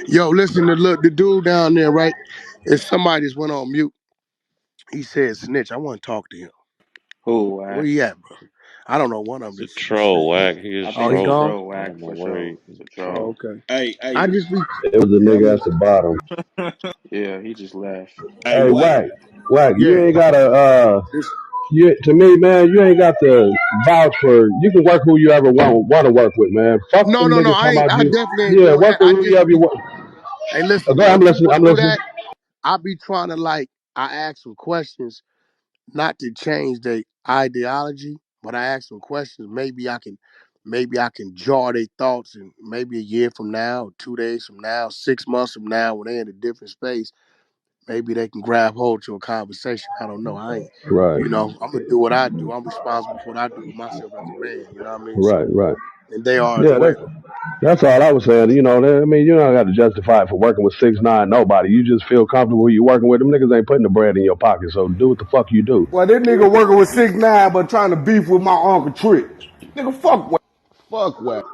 Speaker 3: Yo, listen to look the dude down there, right? If somebody just went on mute, he said snitch. I want to talk to him.
Speaker 15: Who,
Speaker 3: Where
Speaker 15: Wack?
Speaker 3: he at, bro? I don't know. One of
Speaker 4: He's
Speaker 3: them
Speaker 4: a
Speaker 3: just
Speaker 4: troll,
Speaker 3: said.
Speaker 4: Wack. He
Speaker 15: I
Speaker 4: is
Speaker 3: Oh,
Speaker 15: think
Speaker 3: he
Speaker 15: it's a
Speaker 4: trolling.
Speaker 3: gone?
Speaker 15: troll,
Speaker 4: I
Speaker 15: Wack,
Speaker 4: don't know
Speaker 15: for
Speaker 4: where
Speaker 15: sure.
Speaker 4: he.
Speaker 15: It's a
Speaker 3: Oh,
Speaker 15: troll.
Speaker 3: okay. I
Speaker 16: hey,
Speaker 3: just be
Speaker 14: It was a
Speaker 3: yeah,
Speaker 14: nigga at the bottom.
Speaker 15: Yeah, he just left.
Speaker 16: hey,
Speaker 14: Hey,
Speaker 16: Wack.
Speaker 14: Wack, you
Speaker 3: yeah.
Speaker 14: ain't gotta
Speaker 3: This
Speaker 14: to me, man, you ain't got to vouch for. You can work who you ever want to work with, man. Fuck
Speaker 3: no,
Speaker 14: them
Speaker 3: no, no.
Speaker 14: niggas
Speaker 3: I
Speaker 14: talking
Speaker 3: ain't.
Speaker 14: about
Speaker 3: I
Speaker 14: you.
Speaker 3: definitely ain't
Speaker 14: Yeah,
Speaker 3: doing
Speaker 14: work
Speaker 3: that.
Speaker 14: with
Speaker 3: I
Speaker 14: who you
Speaker 3: just
Speaker 14: ever you
Speaker 3: be.
Speaker 14: want.
Speaker 3: Hey, listen.
Speaker 14: Go ahead,
Speaker 3: When
Speaker 14: I'm listening.
Speaker 3: people
Speaker 14: I'm
Speaker 3: do
Speaker 14: listening.
Speaker 3: that, I be trying to I ask some questions, not to change their ideology, but I ask some questions. Maybe I can jar their thoughts, and maybe a year from now, or 2 days from now, 6 months from now, when they're in a different space. Maybe they can grab hold to a conversation. I don't know. I ain't,
Speaker 14: Right,
Speaker 3: I'm gonna do what I do. I'm responsible for what I do with myself as a man. You know what I mean?
Speaker 14: right,
Speaker 3: So,
Speaker 14: right.
Speaker 3: and they are as
Speaker 14: Yeah,
Speaker 3: well.
Speaker 14: that's all I was saying. I mean, you don't got to justify it for working with 6ix9ine. Nobody. You just feel comfortable who you working with. Them niggas ain't putting the bread in your pocket. So do what the fuck you do.
Speaker 19: Well, this nigga working with 6ix9ine but trying to beef with my uncle Trick. Nigga, fuck Wack. Fuck Wack.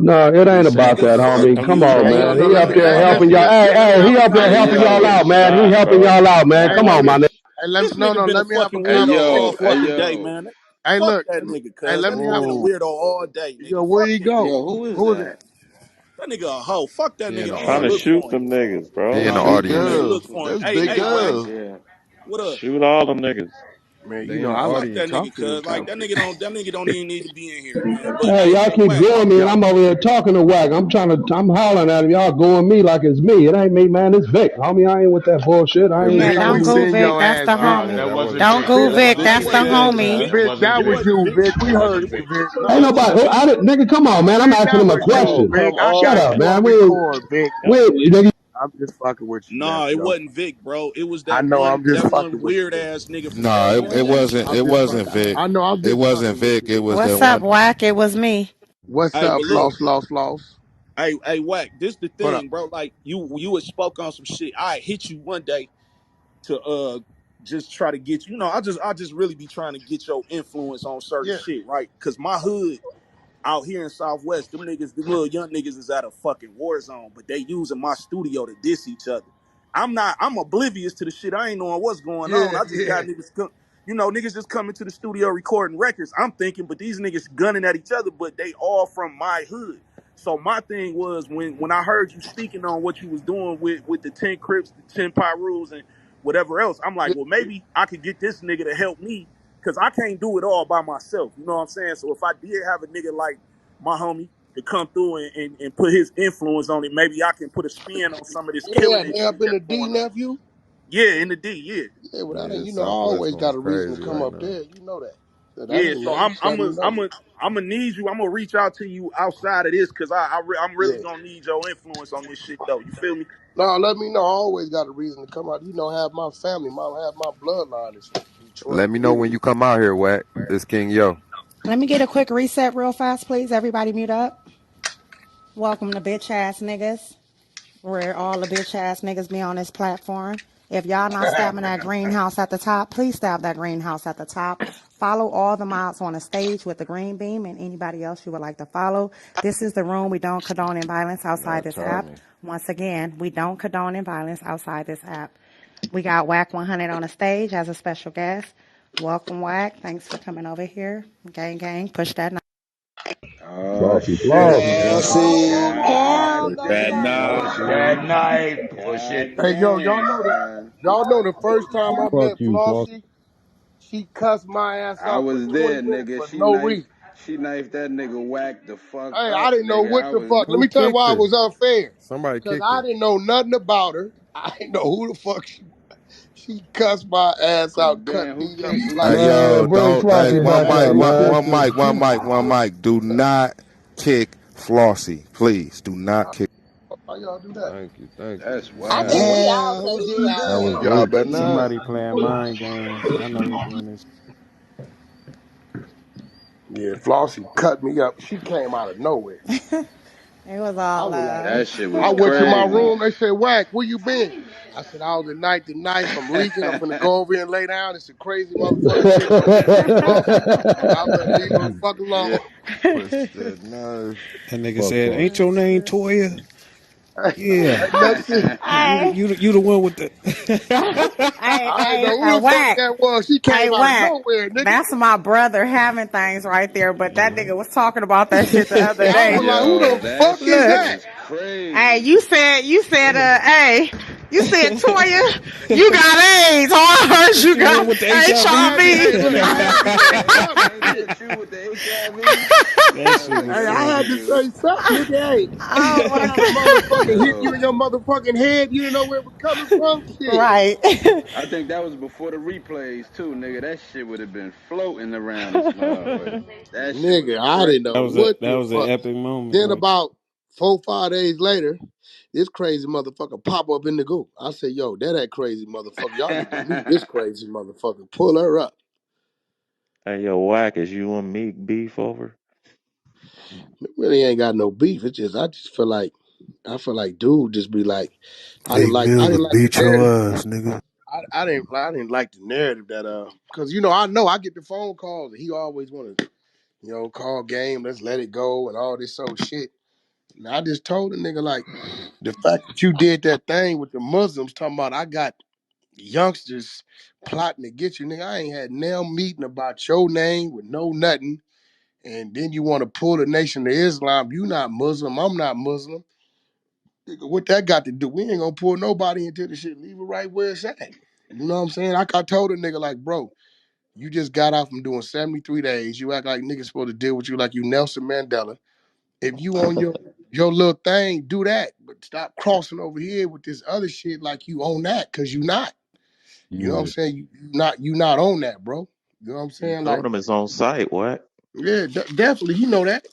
Speaker 14: No, it
Speaker 8: He
Speaker 14: ain't
Speaker 8: said,
Speaker 14: about
Speaker 16: Nigga,
Speaker 14: that,
Speaker 16: fuck
Speaker 14: homie.
Speaker 8: don't
Speaker 14: Come
Speaker 8: use
Speaker 14: on,
Speaker 8: your
Speaker 3: Hey,
Speaker 8: name.
Speaker 3: yo,
Speaker 14: man.
Speaker 3: no,
Speaker 14: He
Speaker 3: let
Speaker 14: up
Speaker 3: me,
Speaker 14: there
Speaker 3: hey,
Speaker 14: helping
Speaker 3: listen,
Speaker 14: y'all. Hey,
Speaker 3: let
Speaker 14: hey,
Speaker 3: me
Speaker 14: he
Speaker 3: have
Speaker 14: up
Speaker 3: a
Speaker 14: there
Speaker 4: Hey,
Speaker 14: helping
Speaker 3: conversation.
Speaker 14: y'all
Speaker 4: yo,
Speaker 14: out, man. He
Speaker 4: stop,
Speaker 14: helping
Speaker 4: bro.
Speaker 14: y'all out, man.
Speaker 3: Hey,
Speaker 14: Come
Speaker 3: let
Speaker 14: on,
Speaker 3: me,
Speaker 14: my nigga.
Speaker 3: let me,
Speaker 16: this
Speaker 3: no,
Speaker 16: nigga
Speaker 3: no,
Speaker 16: been a
Speaker 3: let me have a
Speaker 16: fucking
Speaker 15: Hey,
Speaker 16: weirdo all
Speaker 15: yo, hey,
Speaker 3: conversation.
Speaker 16: fucking day,
Speaker 15: yo.
Speaker 16: man.
Speaker 3: Hey,
Speaker 16: Fuck
Speaker 3: look,
Speaker 16: that nigga,
Speaker 3: hey,
Speaker 16: cuz.
Speaker 3: let
Speaker 16: That
Speaker 3: me
Speaker 16: nigga
Speaker 3: have
Speaker 16: been
Speaker 3: a,
Speaker 16: a
Speaker 15: Ooh.
Speaker 16: weirdo all day,
Speaker 3: yo,
Speaker 16: nigga.
Speaker 3: where
Speaker 16: Fuck
Speaker 3: you
Speaker 16: him.
Speaker 3: go?
Speaker 15: Yo, who is
Speaker 3: Who is it?
Speaker 15: that?
Speaker 16: That nigga a hoe. Fuck that
Speaker 8: He in
Speaker 16: nigga.
Speaker 8: the
Speaker 16: I
Speaker 4: I'm
Speaker 16: can't
Speaker 4: trying to
Speaker 16: look
Speaker 8: audience.
Speaker 4: shoot
Speaker 16: for him.
Speaker 4: them niggas,
Speaker 8: He
Speaker 4: bro.
Speaker 8: in the
Speaker 16: I
Speaker 4: Shoot them
Speaker 16: can't
Speaker 8: audience.
Speaker 4: niggas.
Speaker 16: look for him.
Speaker 8: That's
Speaker 16: Hey,
Speaker 8: big
Speaker 15: He
Speaker 16: hey, Wack.
Speaker 15: right
Speaker 8: Gov.
Speaker 15: there.
Speaker 16: What up?
Speaker 4: Shoot all them niggas.
Speaker 3: Man, you
Speaker 13: They
Speaker 3: know
Speaker 13: in the
Speaker 3: I like
Speaker 16: Fuck
Speaker 3: to
Speaker 16: that
Speaker 13: audience.
Speaker 16: nigga,
Speaker 3: talk to them
Speaker 16: cuz like
Speaker 3: kind of
Speaker 16: that
Speaker 3: people.
Speaker 16: nigga don't even need to be in here, man. But
Speaker 14: Hey, y'all
Speaker 16: hey,
Speaker 14: keep
Speaker 16: Wack,
Speaker 14: going me, and
Speaker 3: Y'all,
Speaker 14: I'm over here talking to Wack. I'm hollering at him. Y'all going me like it's me. It ain't me, man. It's Vic, homie. I ain't with that bullshit. I
Speaker 3: man,
Speaker 14: ain't
Speaker 10: Yeah,
Speaker 3: Vic,
Speaker 14: trying
Speaker 10: don't
Speaker 3: we
Speaker 14: to.
Speaker 10: go
Speaker 3: seen
Speaker 10: Vic.
Speaker 3: your
Speaker 10: That's
Speaker 3: ass,
Speaker 10: the
Speaker 3: Vic.
Speaker 13: Nah,
Speaker 10: homie.
Speaker 13: that wasn't
Speaker 10: Don't
Speaker 13: Vic.
Speaker 10: go
Speaker 16: Vic,
Speaker 13: That
Speaker 10: Vic.
Speaker 13: wasn't
Speaker 16: Vic
Speaker 10: That's
Speaker 13: Vic.
Speaker 10: the
Speaker 16: wasn't Vic,
Speaker 10: homie.
Speaker 13: That
Speaker 16: Vic,
Speaker 3: Vic,
Speaker 13: wasn't
Speaker 3: that
Speaker 16: Vic
Speaker 3: was
Speaker 13: Vic.
Speaker 16: wasn't
Speaker 3: you,
Speaker 16: Vic,
Speaker 3: Vic. We
Speaker 13: That
Speaker 3: heard
Speaker 13: wasn't
Speaker 3: you,
Speaker 13: Vic.
Speaker 3: Vic.
Speaker 14: Ain't
Speaker 16: no, it
Speaker 14: nobody.
Speaker 16: wasn't Vic.
Speaker 14: Nigga, come on, man. I'm
Speaker 3: Vic,
Speaker 14: asking
Speaker 3: that
Speaker 14: him a
Speaker 3: was you,
Speaker 14: question.
Speaker 3: Vic.
Speaker 9: Come
Speaker 3: I
Speaker 14: Shut
Speaker 3: got
Speaker 14: up,
Speaker 9: on.
Speaker 3: you
Speaker 14: man.
Speaker 3: on
Speaker 14: We,
Speaker 3: record, Vic.
Speaker 14: nigga,
Speaker 3: I'm just fucking with you,
Speaker 16: Nah, it
Speaker 3: nephew.
Speaker 16: wasn't Vic, bro. It was
Speaker 3: I know I'm just
Speaker 16: that one
Speaker 3: fucking with you,
Speaker 16: weird
Speaker 3: Vic.
Speaker 16: ass nigga from
Speaker 5: Nah, it
Speaker 16: Jackson.
Speaker 5: wasn't.
Speaker 3: I'm
Speaker 5: It
Speaker 3: just
Speaker 5: wasn't
Speaker 3: fucking.
Speaker 5: Vic.
Speaker 3: I know I'm
Speaker 5: It
Speaker 3: just
Speaker 5: wasn't
Speaker 3: fucking with
Speaker 5: Vic.
Speaker 3: you,
Speaker 5: It
Speaker 3: Vic.
Speaker 5: was the
Speaker 10: What's up,
Speaker 5: one.
Speaker 10: Wack? It was me.
Speaker 3: What's
Speaker 16: Hey,
Speaker 3: up,
Speaker 16: but look,
Speaker 3: floss?
Speaker 16: hey, Wack, this the
Speaker 3: What up?
Speaker 16: thing, bro. Like you had spoke on some shit. I hit you one day to just try to get you. You know, I just really be trying to get your influence on certain
Speaker 3: Yeah,
Speaker 16: shit, right? Cause my hood out here in Southwest, them little young niggas is at a fucking war zone, but they using my studio to diss each other. I'm oblivious to the shit. I ain't knowing what's going on.
Speaker 3: yeah,
Speaker 16: I just
Speaker 3: yeah,
Speaker 16: got niggas come, niggas just coming to the studio recording records. I'm thinking, but these niggas gunning at each other, but they all from my hood. So my thing was when I heard you speaking on what you was doing with the 10 Crips, the 10 Pyrus and whatever else, I'm like,
Speaker 3: yeah,
Speaker 16: well, maybe I could get this nigga to help me because I can't do it all by myself. You know what I'm saying? So if I did have a nigga like my homie to come through and put his influence on it, maybe I can put a spin on some of this
Speaker 3: yeah.
Speaker 16: killing and
Speaker 3: They up
Speaker 16: shit
Speaker 3: in
Speaker 16: that's
Speaker 3: the D,
Speaker 16: going on.
Speaker 3: nephew.
Speaker 16: Yeah, in the D, yeah.
Speaker 3: Yeah, well, that
Speaker 5: Yeah,
Speaker 3: ain't. You know, I
Speaker 5: Southwest
Speaker 3: always
Speaker 5: going
Speaker 3: got a reason to
Speaker 5: crazy
Speaker 3: come
Speaker 5: right
Speaker 3: up
Speaker 5: now.
Speaker 3: there. You know that. So that
Speaker 16: Yeah,
Speaker 3: ain't
Speaker 16: so
Speaker 3: nothing. Something,
Speaker 16: I'm gonna need you. I'm gonna reach out to you outside of this because I'm really
Speaker 3: Yeah.
Speaker 16: gonna need your influence on this shit though. You feel me?
Speaker 3: No, let me know. I always got a reason to come out. You know, have my family, have my bloodline is from Detroit.
Speaker 20: Let me know when
Speaker 3: Period.
Speaker 20: you come out here, Wack. This King Yo.
Speaker 10: Let me get a quick reset real fast, please. Everybody mute up. Welcome to bitch ass niggas, where all the bitch ass niggas be on this platform. If y'all not stabbing that greenhouse at the top, please stab that greenhouse at the top. Follow all the mods on the stage with the green beam and anybody else you would like to follow. This is the room. We don't condone in violence
Speaker 5: Y'all
Speaker 10: outside this
Speaker 5: try
Speaker 10: app.
Speaker 5: me.
Speaker 10: Once again, we don't condone in violence outside this app. We got Whack 100 on the stage as a special guest. Welcome, Whack. Thanks for coming over here. Gang, gang. Push that.
Speaker 15: Oh
Speaker 14: Flossy,
Speaker 15: shit.
Speaker 14: flossy.
Speaker 3: Oh
Speaker 9: Flossy.
Speaker 3: hell
Speaker 15: God
Speaker 19: Push that
Speaker 3: no!
Speaker 19: knife, push
Speaker 15: damn.
Speaker 19: that knife, push it.
Speaker 15: God
Speaker 3: Hey yo, y'all
Speaker 15: damn,
Speaker 3: know the
Speaker 15: son.
Speaker 3: first time I
Speaker 14: Fuck
Speaker 3: met
Speaker 14: you, Flossy.
Speaker 3: Flossie, she cussed my ass
Speaker 15: I
Speaker 3: out for
Speaker 15: was
Speaker 3: 20
Speaker 15: there,
Speaker 3: minutes
Speaker 15: nigga.
Speaker 3: for no reason.
Speaker 15: She knifed that nigga whack the fuck
Speaker 3: Hey, I
Speaker 15: up,
Speaker 3: didn't know
Speaker 15: nigga.
Speaker 3: what
Speaker 15: I
Speaker 3: the
Speaker 15: was
Speaker 3: fuck. Let
Speaker 20: Who
Speaker 3: me tell you
Speaker 20: kicked
Speaker 3: why it
Speaker 20: her?
Speaker 3: was unfair.
Speaker 20: Somebody
Speaker 3: Cause
Speaker 20: kicked
Speaker 3: I
Speaker 20: her.
Speaker 3: didn't know nothing about her. I didn't know who the fuck she cussed my ass out, cut
Speaker 15: Ben,
Speaker 3: me up
Speaker 15: who
Speaker 3: like
Speaker 5: Hey,
Speaker 15: kicked her?
Speaker 5: yo,
Speaker 14: Man, bring
Speaker 5: don't. Hey,
Speaker 14: Flossie
Speaker 5: one
Speaker 14: back
Speaker 5: mic,
Speaker 14: up,
Speaker 5: one,
Speaker 14: man.
Speaker 5: one mic, one mic. Do not kick Flossie, please. Do not kick.
Speaker 3: why y'all do that?
Speaker 20: Thank you, thank you.
Speaker 15: That's
Speaker 21: I think
Speaker 15: wild.
Speaker 21: we all
Speaker 17: Damn, who
Speaker 21: cussed
Speaker 17: did
Speaker 21: you out,
Speaker 17: that?
Speaker 8: That was
Speaker 3: Y'all
Speaker 8: Vic.
Speaker 3: better
Speaker 21: Flossie.
Speaker 3: not.
Speaker 8: Somebody playing mind games. I know they doing this.
Speaker 3: Yeah, Flossie cut me up. She came out of nowhere.
Speaker 10: It was
Speaker 3: I
Speaker 10: all
Speaker 3: was like,
Speaker 10: love.
Speaker 15: That shit
Speaker 3: I
Speaker 15: was
Speaker 3: went to my
Speaker 15: crazy.
Speaker 3: room. They said, Wack, where you been? I said, I was at night to knife. I'm leaking. I'm finna go over here and lay down. It's a crazy motherfucking shit going on with Flossie. Y'all better leave her the fuck alone.
Speaker 15: Yeah.
Speaker 5: Push that knife.
Speaker 8: That nigga
Speaker 14: Fuck
Speaker 8: said,
Speaker 14: Flossy.
Speaker 8: "Ain't your name Toya?" Yeah.
Speaker 3: Ain't nothing.
Speaker 10: Hey,
Speaker 8: You the one with the.
Speaker 3: I didn't know who the fuck
Speaker 10: Whack.
Speaker 3: that was. She
Speaker 10: Hey,
Speaker 3: came out of
Speaker 10: Whack.
Speaker 3: nowhere, nigga.
Speaker 10: That's my brother having things right there, but that nigga was talking about that shit the other
Speaker 3: Yeah, I was
Speaker 10: day.
Speaker 3: like, who
Speaker 15: Yo,
Speaker 3: the
Speaker 15: that
Speaker 3: fuck is
Speaker 15: shit
Speaker 10: Look.
Speaker 3: that?
Speaker 15: was
Speaker 10: Hey,
Speaker 15: crazy.
Speaker 10: you said, Toya, you got AIDS. All I heard
Speaker 8: Ain't
Speaker 10: you
Speaker 8: you the one
Speaker 10: got
Speaker 8: with the
Speaker 3: Hey,
Speaker 10: HIV.
Speaker 3: look, I had to say something.
Speaker 15: Ain't
Speaker 3: Shit.
Speaker 15: that you with the HIV?
Speaker 8: That
Speaker 15: That
Speaker 8: shit
Speaker 15: nigga
Speaker 8: was
Speaker 3: Hey, I
Speaker 15: that
Speaker 3: had
Speaker 8: funny.
Speaker 3: to
Speaker 15: nigga
Speaker 3: say something, nigga. Hey,
Speaker 10: Oh
Speaker 3: you
Speaker 10: my
Speaker 3: had a
Speaker 10: God.
Speaker 3: motherfucking hit you in
Speaker 15: yo.
Speaker 3: your motherfucking head. You didn't know where it was coming from. Shit.
Speaker 10: Right.
Speaker 15: I think that was before the replays too, nigga. That shit would have been floating around this motherfucker. That shit was
Speaker 3: Nigga, I didn't
Speaker 15: crazy.
Speaker 3: know what
Speaker 8: That
Speaker 3: the
Speaker 8: was an
Speaker 3: fuck.
Speaker 8: epic moment
Speaker 3: Then
Speaker 8: right
Speaker 3: about 4, 5 days later, this crazy motherfucker pop up in the group. I said, yo, that crazy motherfucker. Y'all need to meet this crazy motherfucker. Pull her up.
Speaker 4: Hey, yo, Wack, is you and Meek beef over?
Speaker 3: It really ain't got no beef. It's just I feel like dude just be like,
Speaker 8: Meek
Speaker 3: I
Speaker 8: Mill
Speaker 3: didn't
Speaker 8: will
Speaker 3: like the
Speaker 8: beat your
Speaker 3: narrative.
Speaker 8: ass, nigga.
Speaker 3: I didn't like the narrative that because I get the phone calls and he always want to call game, let's let it go and all this old shit. And I just told the nigga like the fact that you did that thing with the Muslims talking about I got youngsters plotting to get you, nigga. I ain't had nail meeting about your name with no nothing. And then you want to pull the nation of Islam. You not Muslim. I'm not Muslim. Nigga, what that got to do? We ain't gonna pull nobody into the shit. Leave it right where it's at. You know what I'm saying? I told a nigga like, bro, You just got out from doing 73 days. You act like niggas supposed to deal with you like you Nelson Mandela. If you on your little thing, do that. But stop crossing over here with this other shit like you own that, cause you not. You know what I'm
Speaker 21: Yeah.
Speaker 3: saying? You not on that, bro. You know what I'm
Speaker 4: He
Speaker 3: saying?
Speaker 4: told
Speaker 3: Like,
Speaker 4: him it's on site. What?
Speaker 3: yeah, definitely. He know that.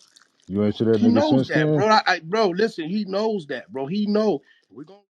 Speaker 21: You ain't see that
Speaker 3: He
Speaker 21: nigga
Speaker 3: knows
Speaker 21: since
Speaker 3: that,
Speaker 21: then?
Speaker 3: bro. Bro, listen, he knows that, bro. He know. We gonna